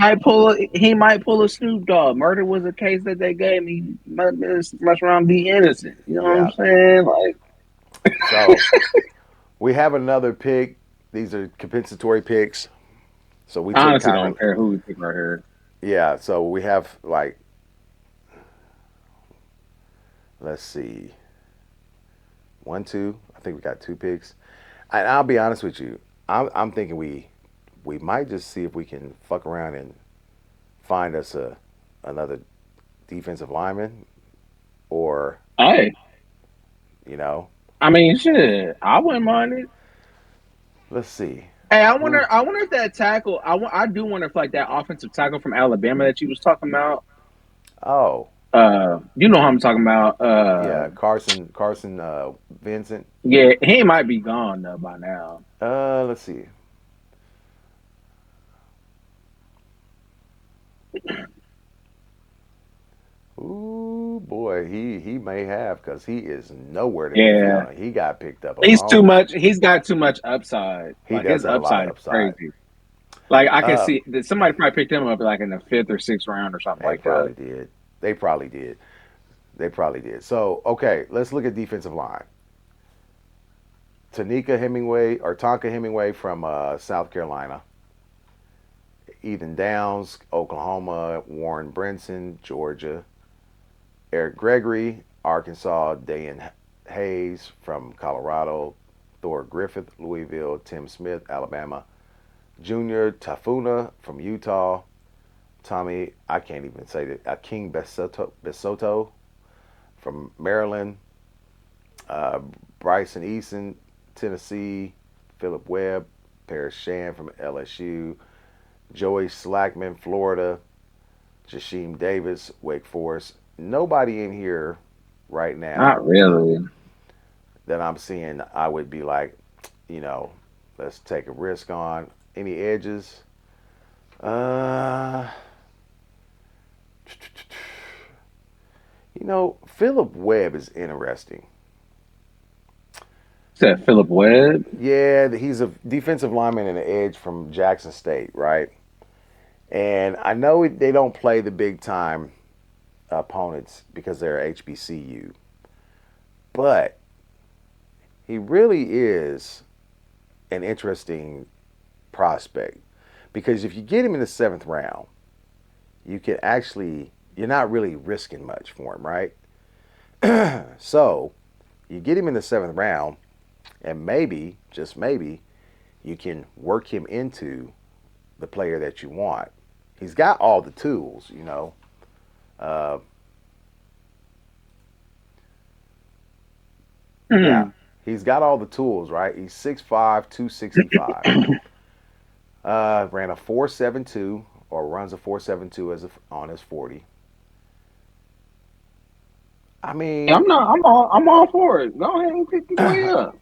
he might pull a Snoop Dogg. Murder was a case that they gave me. Must around be innocent. You know what I'm Yeah. saying? Like So we have another pick. These are compensatory picks. So we I took honestly Kyron. don't care who we pick right here. Yeah. So we have like, let's see, one, two. I think we got two picks. And I'll be honest with you. I'm thinking we might just see if we can fuck around and find us another defensive lineman, or Hey, you know, I mean, shit. I wouldn't mind it. let's see Hey, I who. wonder. I wonder if that tackle. I do wonder if like that offensive tackle from Alabama that you was talking about. Oh, You know how I'm talking about. yeah, Carson Vincent. Yeah, he might be gone though by now. Let's see. Ooh boy, he may have because he is nowhere to be Yeah, found. He got picked up a he's too long. much. He's got too much upside. He Like does his have a lot of upside is upside. crazy. Like I can Uh, see that somebody probably picked him up like in the fifth or sixth round or something they like that. probably did. They probably did. They probably did. So okay, let's look at defensive line. Tonka Hemingway from South Carolina. Ethan Downs, Oklahoma. Warren Brinson, Georgia. Eric Gregory, Arkansas. Dan Hayes from Colorado. Thor Griffith, Louisville. Tim Smith, Alabama. Junior Tafuna from Utah. Tommy, I can't even say that. King Besoto from Maryland, uh, Bryson Eason, Tennessee, Philip Webb, Paris Shan from LSU, Joey Slackman, Florida, Jasheem Davis, Wake Forest. Nobody in here right now Not really. that I'm seeing I would be like, you know, let's take a risk on. Any edges? Uh, Philip Webb is interesting. Said Philip Webb. Yeah, he's a defensive lineman and an edge from Jackson State, right? And I know they don't play the big time opponents because they're HBCU, but he really is an interesting prospect because if you get him in the seventh round, you can actually you're not really risking much for him, right? So you get him in the seventh round, and maybe, just maybe, you can work him into the player that you want. He's got all the tools. Uh, yeah, Hmm. he's got all the tools, right? He's 6'5", 265. Ran a 4.72 or runs a 4.72 on his 40. I mean, I'm not. I'm all for it. Go ahead and pick his way up.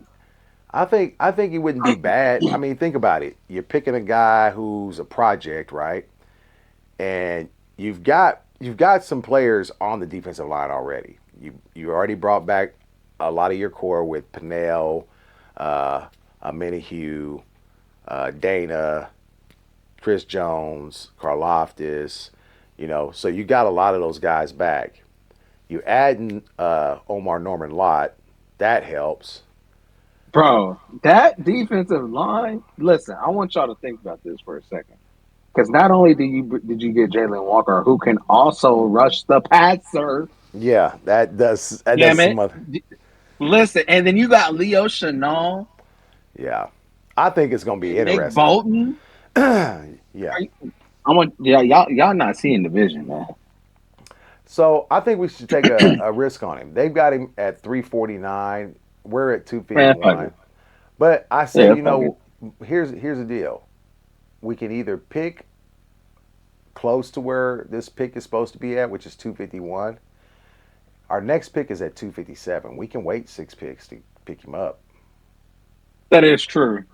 I think he wouldn't be bad. I mean, think about it. You're picking a guy who's a project, right? And you've got some players on the defensive line already. You already brought back a lot of your core with Pinnell, uh, Minihue, Dana, Chris Jones, Karloftis. So you got a lot of those guys back. You add in Omar Norman Lott, that helps. Bro, that defensive line. Listen, I want y'all to think about this for a second. Because not only did you get Jalon Walker, who can also rush the passer. Yeah, that does Damn some it! other. Listen, and then you got Leo Chanel, Yeah, I think it's gonna be Nick interesting. Bolton. Yeah. I want y'all not seeing the vision, man. So I think we should take a risk on him. They've got him at 349. We're at Man, fuck it. 251. But I say, Yeah, fuck it. here's the deal. We can either pick close to where this pick is supposed to be at, which is 251. Our next pick is at 257. We can wait 6 picks to pick him up. That is true.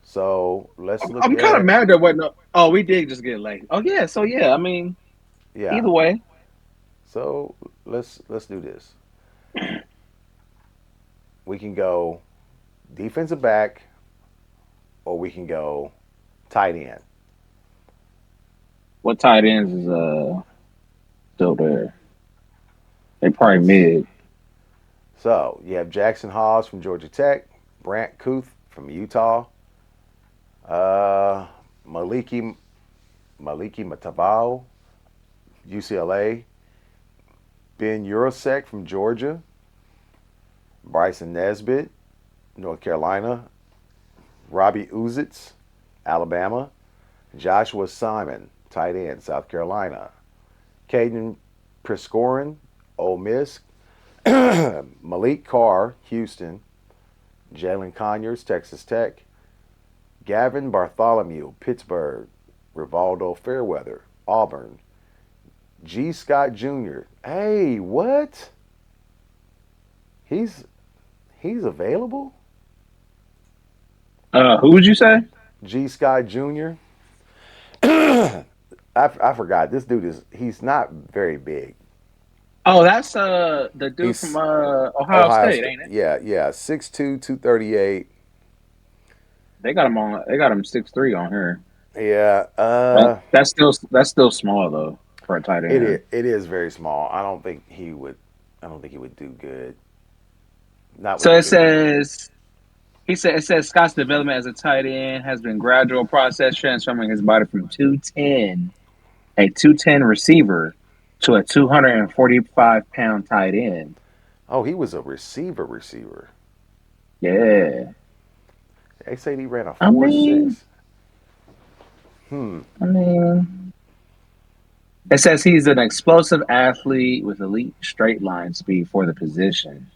So let's look I'm kind of at mad there wasn't. Oh, we did just get late. Oh yeah, so yeah. I mean, yeah. either way, So let's do this. We can go defensive back, or we can go tight end. what tight ends is still there? They probably Let's see. mid. So you have Jackson Hawes from Georgia Tech, Brant Kuth from Utah, uh, Maliki Maliki Matabao, UCLA, Ben Urosek from Georgia, Bryson Nesbitt, North Carolina, Robbie Uzitz, Alabama, Joshua Simon, tight end, South Carolina, Caden Priskorin, Ole Miss, Malik Carr, Houston, Jalen Conyers, Texas Tech, Gavin Bartholomew, Pittsburgh, Rivaldo Fairweather, Auburn, G. Scott Jr. Hey, what? He's he's available? Who would you say? G. Scott Jr. I forgot. This dude he's not very big. Oh, that's the dude from He's Ohio Ohio State, State. ain't it? Yeah, yeah. 6'2", 238. They got him on. They got him 6'3" on here. Yeah, That's still small though for a tight end. it is very small. I don't think he would do good. Not with So the it big. says it says Scott's development as a tight end has been gradual process, transforming his body from 210 receiver to a 245-pound tight end. Oh, he was a receiver. Yeah, They say he ran a I four mean, six. Hmm. I mean, It says he's an explosive athlete with elite straight line speed for the position,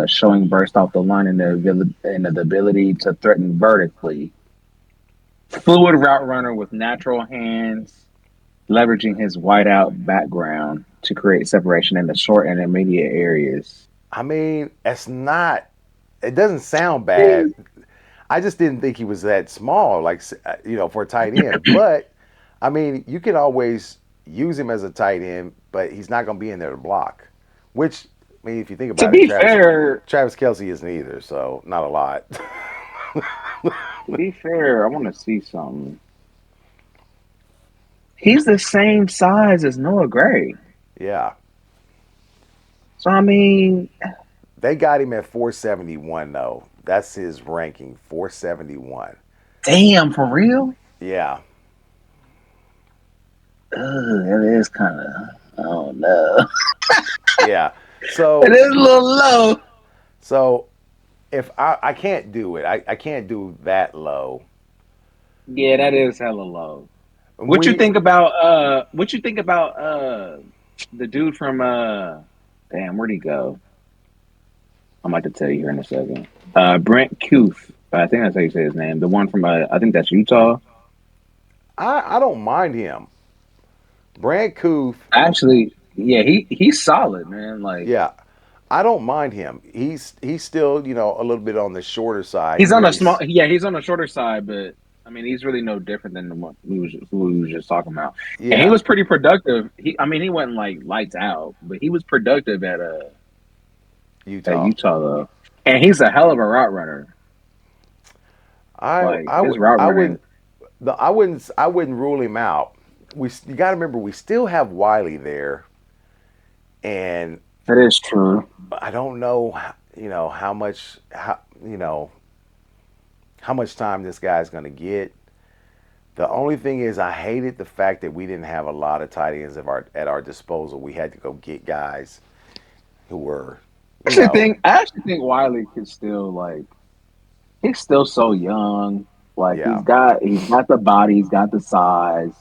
showing burst off the line and the ability to threaten vertically. Fluid route runner with natural hands, leveraging his whiteout background to create separation in the short and intermediate areas. I mean, it's not. It doesn't sound bad. I just didn't think he was that small, like for a tight end. But I mean, you can always use him as a tight end, but he's not going to be in there to block. Which, I mean, if you think To about it, be fair, Travis Kelsey isn't either, so not a lot. I want to see something. He's the same size as Noah Gray. Yeah, So I mean, they got him at 471 though. That's his ranking, 471. damn, for real? Yeah, It is kind of. Oh no, yeah. it So, is a little low. so if I can't do it, I can't do that low. Yeah, that is hella low. What you We think about? What you think about? The dude from damn, where'd he go? I'm about to tell you here in a second. Brent Kuth. I think that's how you say his name. The one from I think that's Utah. I don't mind him. Brand Coof, Actually, yeah, he's solid, man. Like yeah, I don't mind him. He's still a little bit on the shorter side. he's on a small, yeah, he's on the shorter side, but I mean, he's really no different than the one who we was just talking about. And he Yeah, was pretty productive. I mean, he wasn't like lights out, but he was productive at Utah. Utah though. And he's a hell of a route runner. I Like I his would route I running, wouldn't I wouldn't rule him out. You got to remember we still have Wiley there, and that is true. I don't know how much time this guy's going to get. The only thing is, I hated the fact that we didn't have a lot of tight ends at our disposal. We had to go get guys who were, you know, I actually think Wiley could still like he's still so young. Like yeah, he's got the body, he's got the size.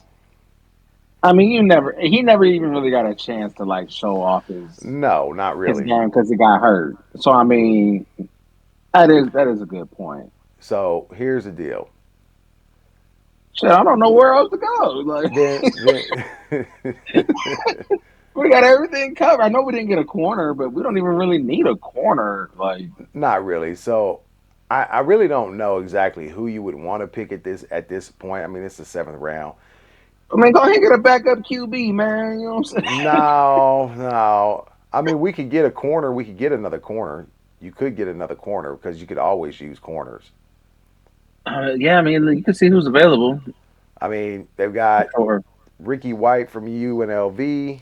I mean, he never even really got a chance to like show off no, not his really. game because he got hurt. So I mean, that is a good point. So here's the deal. Shit, I don't know where else to go. Like Then we got everything covered. I know we didn't get a corner, but we don't even really need a corner. Like not really. So I really don't know exactly who you would want to pick at this point. I mean, it's the seventh round. I mean, go ahead and get a backup QB, man. You know what I'm saying? No, no. I mean, we could get a corner. We could get another corner. You could get another corner because you could always use corners. Yeah, I mean, you can see who's available. I mean, they've got Or Ricky White from UNLV,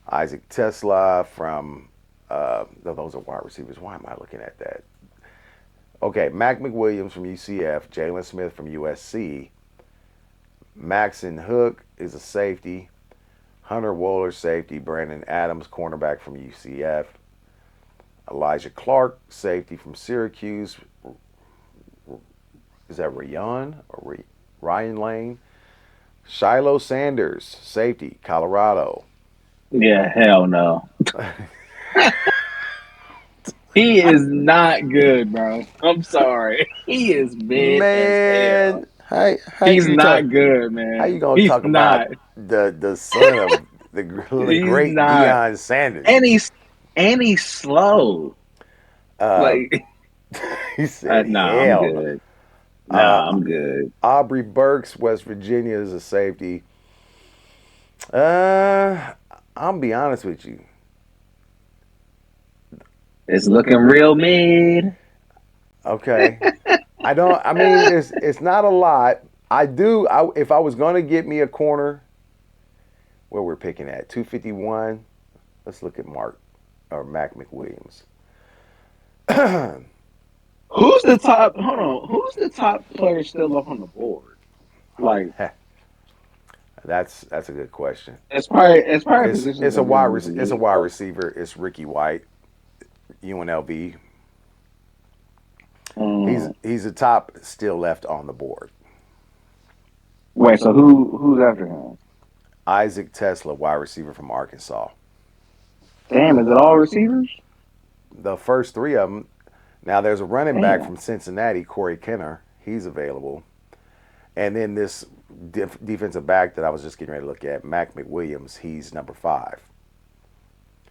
Isaac Tesla from. No, those are wide receivers. Why am I looking at that? Okay, Mac McWilliams from UCF, Jalen Smith from USC, Maxon Hook is a safety, Hunter Wohler safety, Brandon Adams cornerback from UCF, Elijah Clark safety from Syracuse. Is that Ryan Lane? Shiloh Sanders safety, Colorado. yeah, hell no. He is not good, bro. I'm sorry. He is mid as hell. Man, how He's you talk? not good, How you man. gonna He's talk about not. the son of the He's great not. Deion Sanders? And he's slow. Uh, Like, he said, nah, I'm "Hell no." good. Uh, Nah, I'm good. Aubrey Burks, West Virginia, is a safety. Uh, I'll be honest with you. It's looking real mid. Okay, I don't. I mean, it's not a lot. I do. If I was gonna get me a corner, where we're picking at 251. Let's look at Mark or Mac McWilliams. Who's the top? Hold on. Who's the top player still up on the board? Oh, Like, that's a good question. it's probably It's positions it's that a we don't wide really it's a need. wide But receiver. It's Ricky White, UNLV. He's um, he's the top still left on the board. wait, so who's after him? Isaac Tesla, wide receiver from Arkansas. Damn, is it all receivers? The first three of them. Now there's a running back Damn. from Cincinnati, Corey Kenner. He's available. And then this defensive back that I was just getting ready to look at, Mac McWilliams, he's number 5.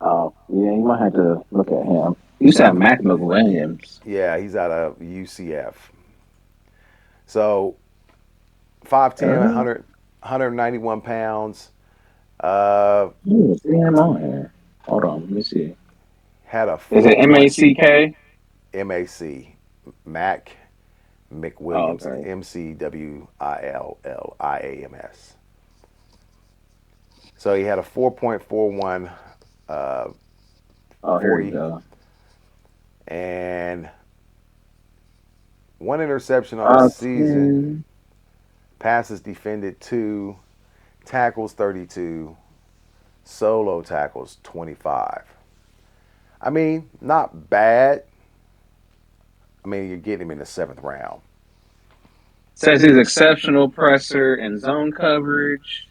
Oh, yeah, you might have to look at him. You said Mac McWilliams. Yeah, he's out of UCF. So 5'10", Uh, 191 pounds. see him on here. Hold on, let me see. Had a Is it 4 MACK? MAC, Mac Oh, McWilliams, okay. McWilliams. So he had a 4.41 Oh, here we 40 go. and one interception on the season. 10. Passes defended 2, tackles 32, solo tackles 25. I mean, not bad. I mean, you're getting him in the 7th round. Says he's exceptional presser and zone coverage.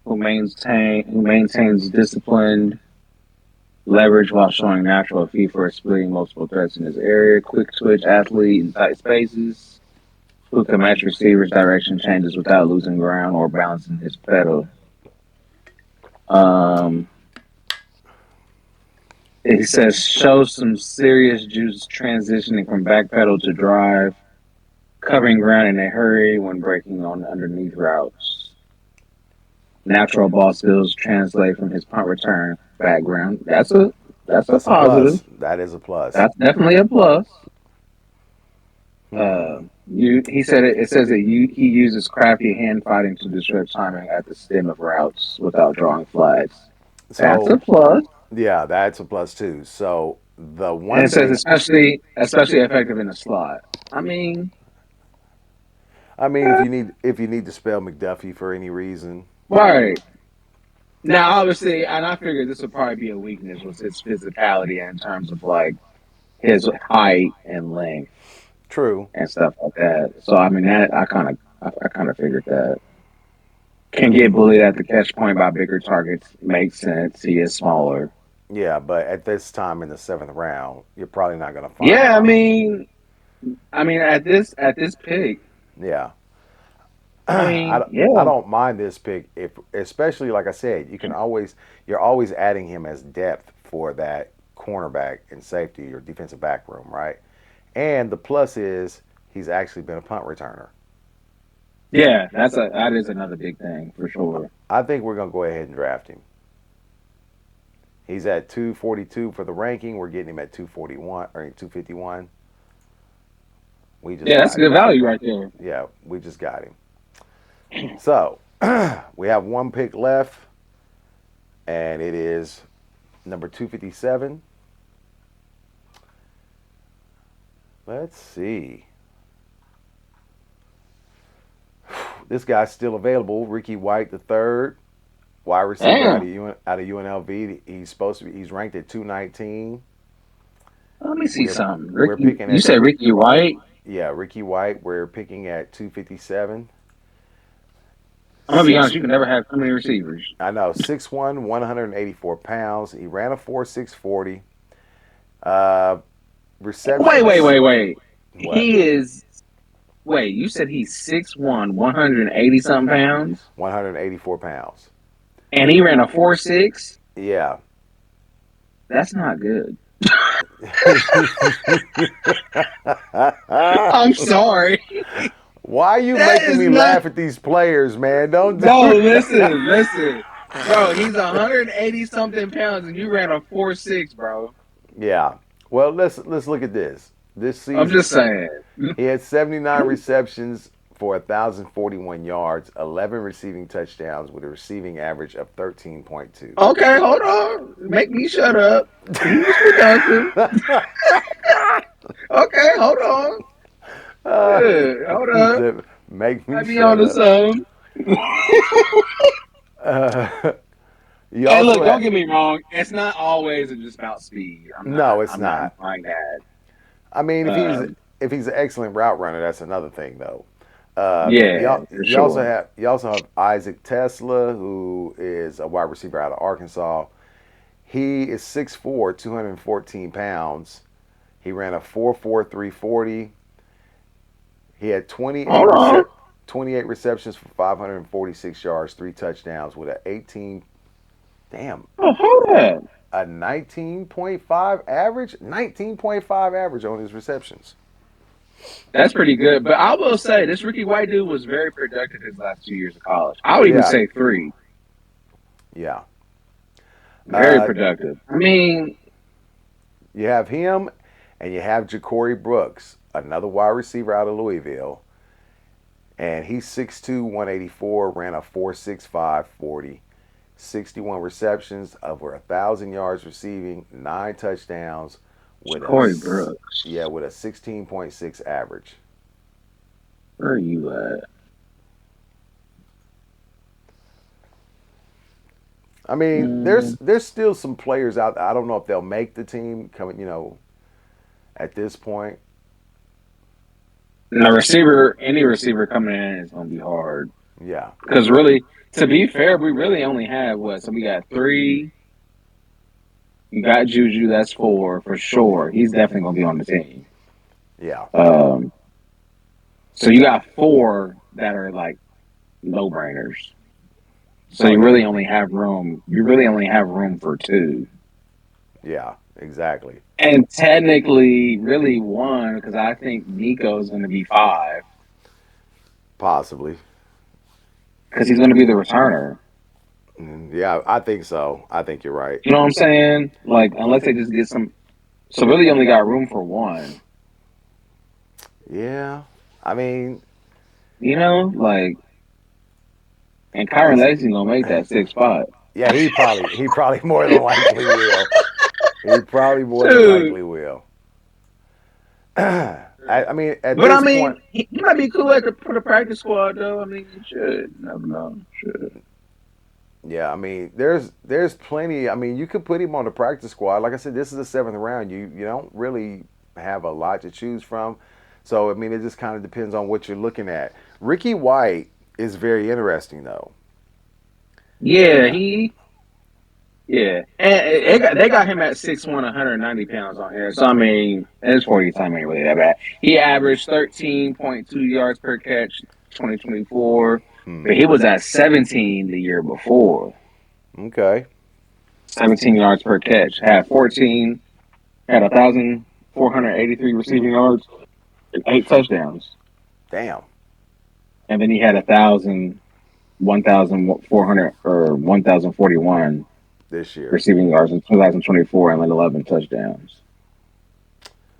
Who maintains disciplined leverage while showing natural feet for splitting multiple threats in his area. Quick twitch athlete in tight spaces. Who can match receivers' direction changes without losing ground or balancing his pedal. Um, it says shows some serious juice transitioning from back pedal to drive, covering ground in a hurry when breaking on underneath routes. Natural ball skills translate from his punt return background. That's a That's a plus. positive. That is a plus. That's definitely a plus. Hmm. He said it says that he uses crafty hand fighting to disrupt timing at the stem of routes without drawing flags. That's a So, plus. yeah, that's a plus too. So, the And one it says thing, especially effective in the slot. I mean, I mean, if you need to spell McDuffie for any reason, right. Now obviously, and I figured this would probably be a weakness was his physicality in terms of like his height and length true. and stuff like that. So I mean that I kind of figured that. Can get bullied at the catch point by bigger targets. Makes sense. He is smaller. Yeah, but at this time in the 7th round, you're probably not going to find Yeah, him. I mean at this pick, Yeah. I I, mean, don't- I yeah, don't mind this pick if especially like I said, you're always adding him as depth for that cornerback and safety or defensive back room, right? And the plus is he's actually been a punt returner. yeah, that is another big thing for sure. I think we're going to go ahead and draft him. He's at 242 for the ranking. We're getting him at 241 or 251. We just Yeah, that's got good him. value right there. Yeah, we just got him. So, we have one pick left and it is number 257. Let's see. This guy's still available. Ricky White the third, wide receiver Damn. out of UNLV. He's ranked at 219. Let me see We're something. we're Ricky, picking you at said Ricky White. yeah, Ricky White. We're picking at 257. I'm gonna be honest. Six. You can never have too many receivers. I know 6'1", 184 pounds. He ran a 4.640. Uh, Wait, wait, receptions. wait, wait. What? He is. Wait, you said he's 6'1", 180 something pounds, 184 pounds. and he ran a 4.6. Yeah. That's not good. I'm sorry. Why are you That making is me not. laugh at these players, man? Don't do No, listen, it. listen, bro. He's 180 something pounds, and you ran a 4.6, bro. Yeah. Well, let's look at this. This I'm season, just saying. he had 79 receptions for 1,041 yards, 11 receiving touchdowns with a receiving average of 13.2. Okay, hold on. Make me shut up. He was productive. Okay, hold on. Yeah, hold He up. said, "Make me Might be shut on the up." some. Uh, you Hey, also look, don't had get me wrong. It's not always just about speed. I'm not. no, it's I'm not not. implying that. I mean, if he's Um, if he's an excellent route runner, that's another thing, though. Yeah, for sure. You also have Isaac Tesla, who is a wide receiver out of Arkansas. He is 6'4", 214 pounds. He ran a 4.4340. He had Hold on. 28 receptions for 546 yards, 3 touchdowns with a 18 damn Oh, hold on. a 19.5 average, 19.5 average on his receptions. That's pretty good. But I will say this Ricky White dude was very productive his last 2 years of college. I would even Yeah, say three. yeah. Very Uh, productive. I mean, you have him, and you have Ja'Cory Brooks, another wide receiver out of Louisville, and he's 6'2", 184, ran a 4.65 40, 61 receptions, over 1,000 yards receiving, 9 touchdowns, with a Corey Brooks. yeah with a 16.6 average. Where are you at? I mean, Mm, there's still some players out there. I don't know if they'll make the team coming, at this point. the receiver, any receiver coming in is going to be hard. Yeah, Because really, to be fair, we really only have what? So we got three. You got Juju, that's four for sure. He's definitely going to be on the team. yeah, Um, so you got four that are like no brainers. So oh you yeah, really only have room. You really only have room for two. yeah, exactly. And technically, really one, because I think Nico's going to be five Possibly. because he's going to be the returner. Yeah, I think so. I think you're right. You know what I'm saying? Like, unless they just get some. So really, only got room for one. Yeah, I mean, Like, and Kyron it's Lacy gonna make that 6 spot. yeah. He probably more than likely will. He probably more than Dude. likely will. I mean, at But I this point, mean, he might be cool at for the practice squad, though. I mean, he should. Never know. Should. yeah. I mean, there's plenty. I mean, you could put him on the practice squad. Like I said, this is the seventh round. You don't really have a lot to choose from. So I mean, it just kind of depends on what you're looking at. Ricky White is very interesting, though. Yeah, Yeah, he. Yeah, and they got him at 6'1", 190 pounds on here. So I mean, his 40 time ain't really that bad. He averaged 13.2 yards per catch, 2024, but he was at 17 the year before. okay. 17 yards per catch. Had 14. Had 1,483 receiving yards, and 8 touchdowns. Damn. And then he had 1,400 or 1,041 This year. receiving yards in 2024 and then 11 touchdowns.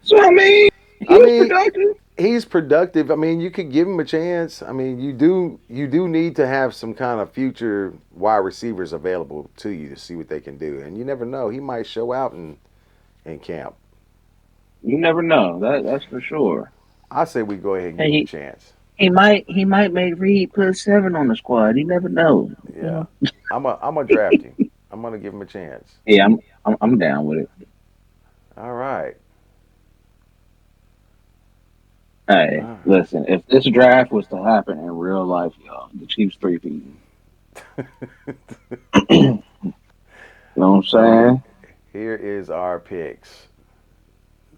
So I mean, he I was mean, productive. he's productive. I mean, you could give him a chance. I mean, you do need to have some kind of future wide receivers available to you to see what they can do. And you never know. He might show out in camp. You never know. That's for sure. I say we go ahead and And give him a he chance. he might make Reed put 7 on the squad. You never know. Yeah. I'm gonna draft him. I'm gonna give him a chance. Yeah, I'm down with it. All right. Hey, listen, if this draft was to happen in real life, y'all, the Chiefs 3-peat. You know what I'm So saying? here is our picks.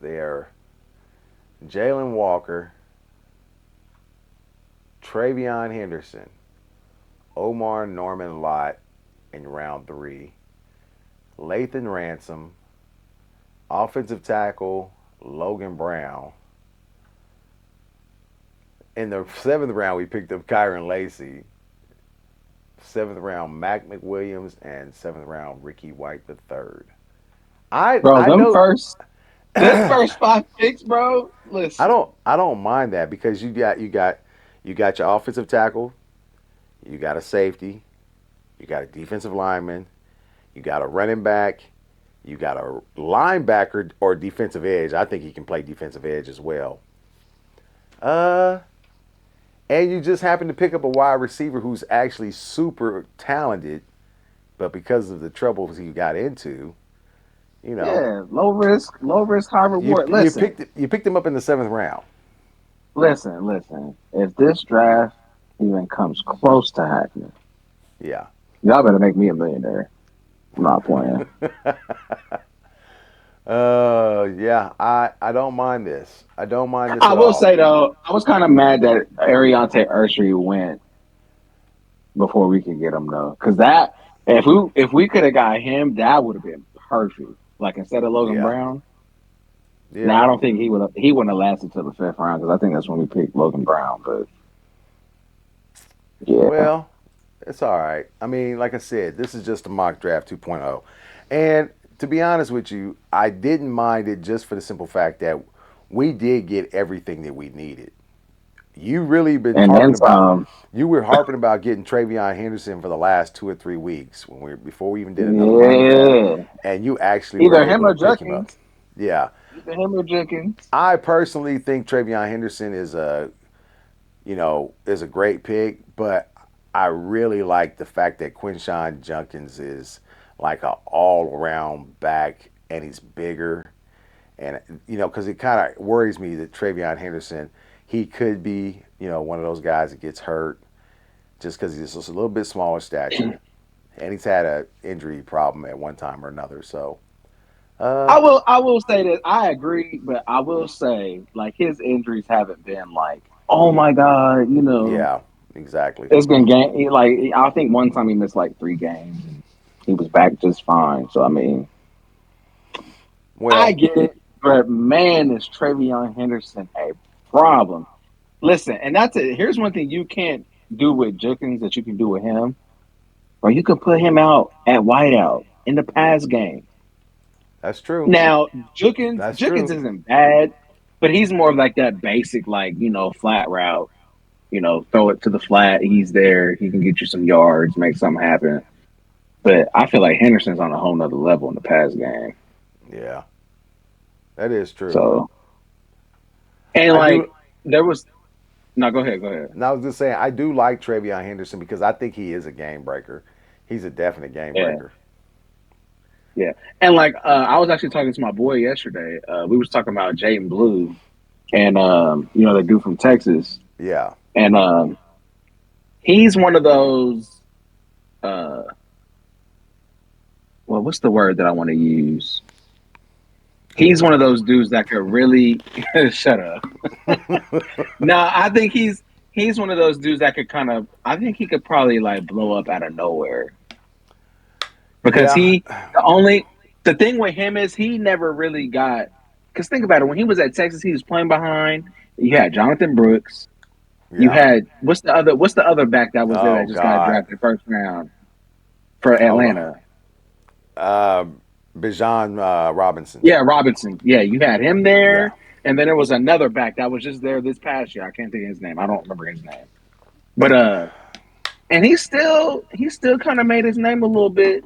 They're Jalon Walker, Travion Henderson, Omar Norman Lott in round three, Lathan Ransom, offensive tackle Logan Brown. In the seventh round, we picked up Kyron Lacy. Seventh round, Mac McWilliams, and seventh round, Ricky White the third. I Bro, I them know first 5 picks, bro. Listen. I don't mind that because you got your offensive tackle, you got a safety, you got a defensive lineman, you got a running back, you got a linebacker or defensive edge. I think he can play defensive edge as well. Uh, and you just happen to pick up a wide receiver who's actually super talented, but because of the troubles he got into, you know, Yeah, low risk, high you reward. you Listen, picked you picked him up in the seventh round. listen. If this draft even comes close to happening, Yeah. y'all better make me a millionaire. I'm not playing. Yeah, I don't mind this. I don't mind this I at will all. say though, I was kind of mad that Ariante Ursery went before we could get him though, because that if we could have got him, that would have been perfect. Like instead of Logan Yeah. Brown. Now Yeah. I don't think he wouldn't have lasted till the fifth round because I think that's when we picked Logan Brown. But yeah, Well, it's all right. I mean, like I said, this is just a mock draft 2.0. And to be honest with you, I didn't mind it just for the simple fact that we did get everything that we needed. You really been and then harping about some. you were harping about getting Travion Henderson for the last 2 or 3 weeks when we before we even did another mock draft, Yeah, and you actually were either able him to or pick him up. Judkins. Yeah, Either him or Judkins. I personally think Travion Henderson is a great pick, but I really like the fact that Quinshawn Junkins is like a all around back and he's bigger. And, because it kind of worries me that Travion Henderson, he could be, one of those guys that gets hurt just because he's just a little bit smaller stature. And he's had a injury problem at one time or another. So, uh, I will say that I agree, but I will say like his injuries haven't been like, oh my god, yeah, exactly. it's been like I think one time he missed like 3 games and he was back just fine. So I mean, I Well, get it, but man, is Travion Henderson a problem? Listen, and that's it. Here's one thing you can't do with Judkins that you can do with him, or you can put him out at wideout in the pass game. that's true. Now, Judkins That's Judkins true. isn't bad, but he's more of like that basic, like flat route. Throw it to the flat. He's there. He can get you some yards, make something happen. But I feel like Henderson's on a whole nother level in the pass game. Yeah, that is true. So, and I like do. there was no, go ahead, go ahead. And I was just saying, I do like Travion Henderson because I think he is a game breaker. He's a definite game Yeah, breaker. yeah. And like I was actually talking to my boy yesterday. We was talking about Jaden Blue and the dude from Texas. Yeah. And he's one of those uh well, what's the word that I want to use? He's one of those dudes that could really shut up. No, I think he's one of those dudes that could kind of I think he could probably like blow up out of nowhere. Because Yeah. the thing with him is he never really got because think about it, when he was at Texas, he was playing behind. You had Jonathan Brooks. You Yeah. had what's the other back that was there Oh that just got God. drafted first round for Hold on. Atlanta? Uh, Bijan Robinson. Yeah, Robinson. Yeah, you had him Yeah. there, and then there was another back that was just there this past year. I can't think of his name. I don't remember his name. But and he still kind of made his name a little bit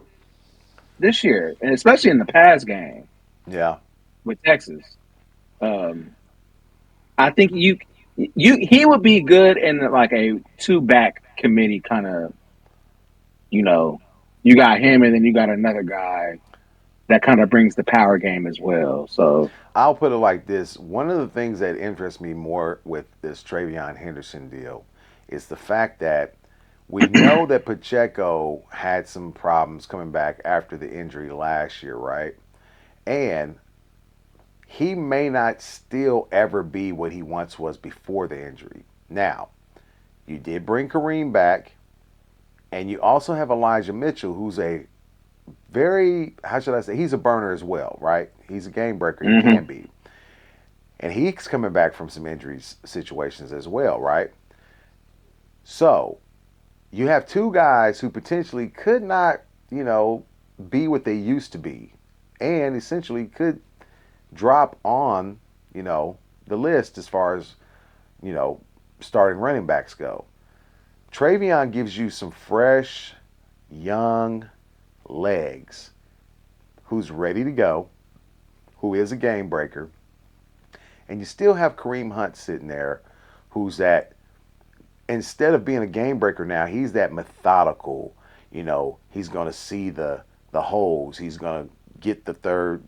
this year, and especially in the pass game Yeah. with Texas. Um, I think he would be good in like a two back committee kind of. You know, you got him, and then you got another guy that kind of brings the power game as well. So I'll put it like this. One of the things that interests me more with this Travion Henderson deal is the fact that we know that Pacheco had some problems coming back after the injury last year, right? And he may not still ever be what he once was before the injury. Now, you did bring Kareem back, and you also have Elijah Mitchell, who's a very, how should I say, he's a burner as well, right? He's a game breaker. He hmm can be. And he's coming back from some injuries situations as well, right? So you have two guys who potentially could not, you know, be what they used to be, and essentially could drop on, you know, the list as far as, you know, starting running backs go. Travion gives you some fresh, young legs who's ready to go, who is a game breaker, and you still have Kareem Hunt sitting there who's that instead of being a game breaker now, he's that methodical, he's going to see the holes, he's going to get the third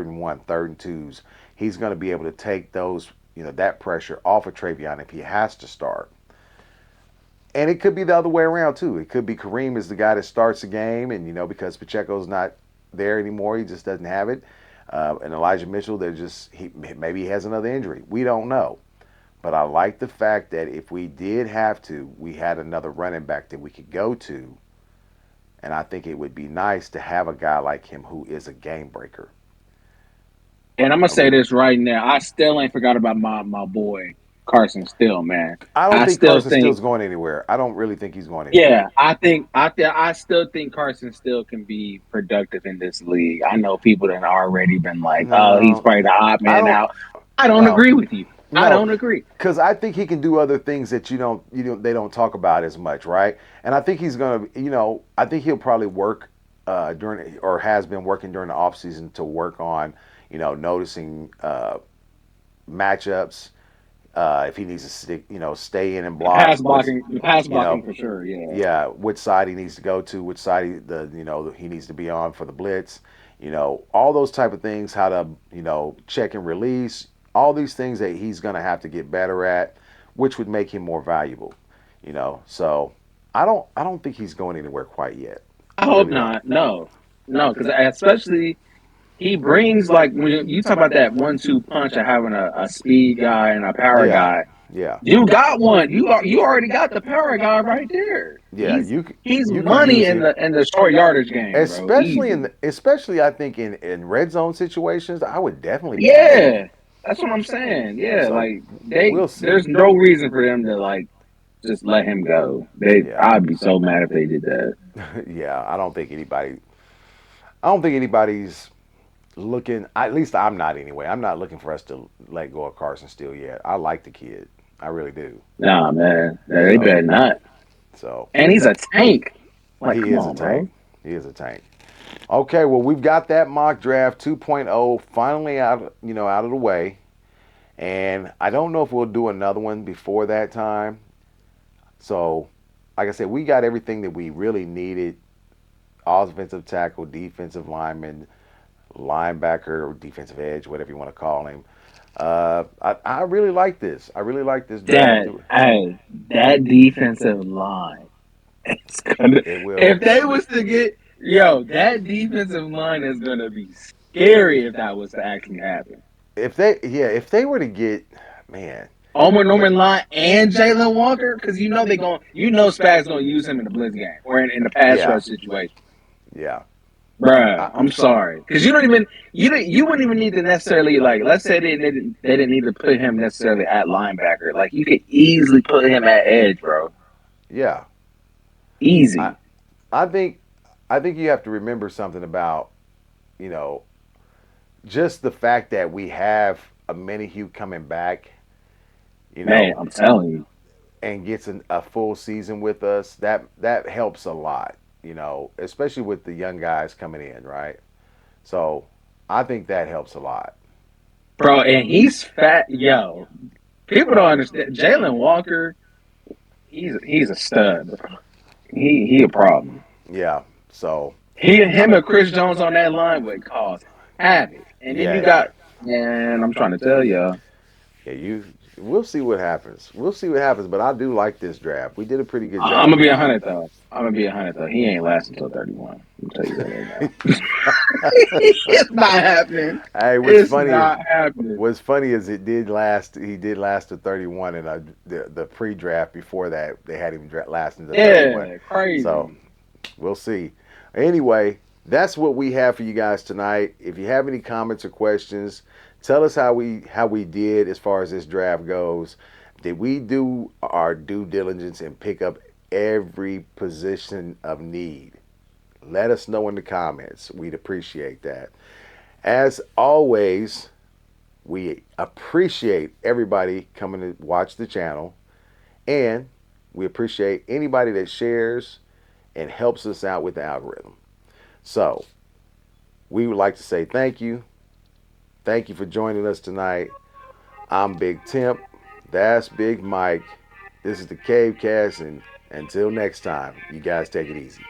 and one, third and twos. He's going to be able to take those that pressure off of Travion if he has to start. And it could be the other way around too. It could be Kareem is the guy that starts the game, and because Pacheco's not there anymore, he just doesn't have it. And Elijah Mitchell, maybe he has another injury. We don't know. But I like the fact that if we did have to, we had another running back that we could go to. And I think it would be nice to have a guy like him who is a game breaker. And I'm gonna say Okay. this right now. I still ain't forgot about my boy Carson Still, man. I don't I think still Carson think Steele's going anywhere. I don't really think he's going anywhere. yeah, I still think Carson Still can be productive in this league. I know people that already been like, oh, he's No, probably the odd I man don't. out. I don't No, agree with you. I no, don't agree. because I think he can do other things that they don't talk about as much, right? And I think he's gonna, I think he'll probably work during or has been working during the off season to work on, noticing matchups. If he needs to stick, stay in and block, The pass you know, blocking for sure. Yeah, yeah, which side he needs to go to, which side he needs to be on for the blitz, all those type of things, how to check and release, all these things that he's gonna have to get better at, which would make him more valuable, So I don't think he's going anywhere quite yet. I I hope really don't. not. No, no, because especially he brings like when you talk about that 1-2 punch of having a speed guy and a power Yeah, guy. yeah, You got one. You already got the power guy right there. yeah. He's he's You could money use him, in the short yardage game, bro. Easy. especially I think in red zone situations. I would definitely be using him. Yeah, that's what I'm saying. Yeah, So like we'll see. there's no reason for them to like just let him go. Yeah, I'd be so mad if they did that. yeah. I don't think anybody's looking. At least I'm not anyway. I'm not looking for us to let go of Carson Steele yet. I like the kid. I really do. Nah, man, they So better not. so And he's a tank. Like, he come is a on, tank. bro. He is a tank. Okay, well we've got that mock draft 2.0 finally out of the way, and I don't know if we'll do another one before that time. So, like I said, we got everything that we really needed: offensive tackle, defensive lineman, linebacker, or defensive edge, whatever you want to call him. I really like this. I really like this draft. Hey, that defensive line. It's gonna It will. if they was to get that defensive line is gonna be scary if that was to actually happen. If they were to get, man, Omar Norman line and Jalon Walker, because Spag's gonna use him in the blitz game or in the pass yeah, rush situation. yeah, Bruh, I, I'm sorry, because you wouldn't even need to necessarily like. Let's say they didn't need to put him necessarily at linebacker. Like you could easily put him at edge, bro. yeah. I Easy. I think you have to remember something about you know just the fact that we have a mini Hugh coming back, you Man, know, I'm telling you. and gets a full season with us. That helps a lot, especially with the young guys coming in, right? So I think that helps a lot. Bro, and he's fat. Yo, people don't understand. Jalon Walker, he's a stud, bro. He a problem. Yeah. So Him and Chris Jones on that line would cause havoc. And then you yeah, got, man, I'm trying to tell y'all. yeah. We'll see what happens. We'll see what happens. But I do like this draft. We did a pretty good I'm job gonna be a tonight. hundred though. I'm gonna be 100 though. He ain't lasting until 31. I'm tell you that right now. It's not happening. Hey, It's not happening. what's funny is it did last. He did last to 31, and the pre-draft before that they had him lasting to 31. Yeah, So crazy. we'll see. Anyway, that's what we have for you guys tonight. If you have any comments or questions, tell us how we did as far as this draft goes. Did we do our due diligence and pick up every position of need? Let us know in the comments. We'd appreciate that. As always, we appreciate everybody coming to watch the channel, and we appreciate anybody that shares and helps us out with the algorithm. So, we would like to say thank you. Thank you for joining us tonight. I'm Big Temp. That's Big Mike. This is the Cavecast, and until next time, you guys take it easy.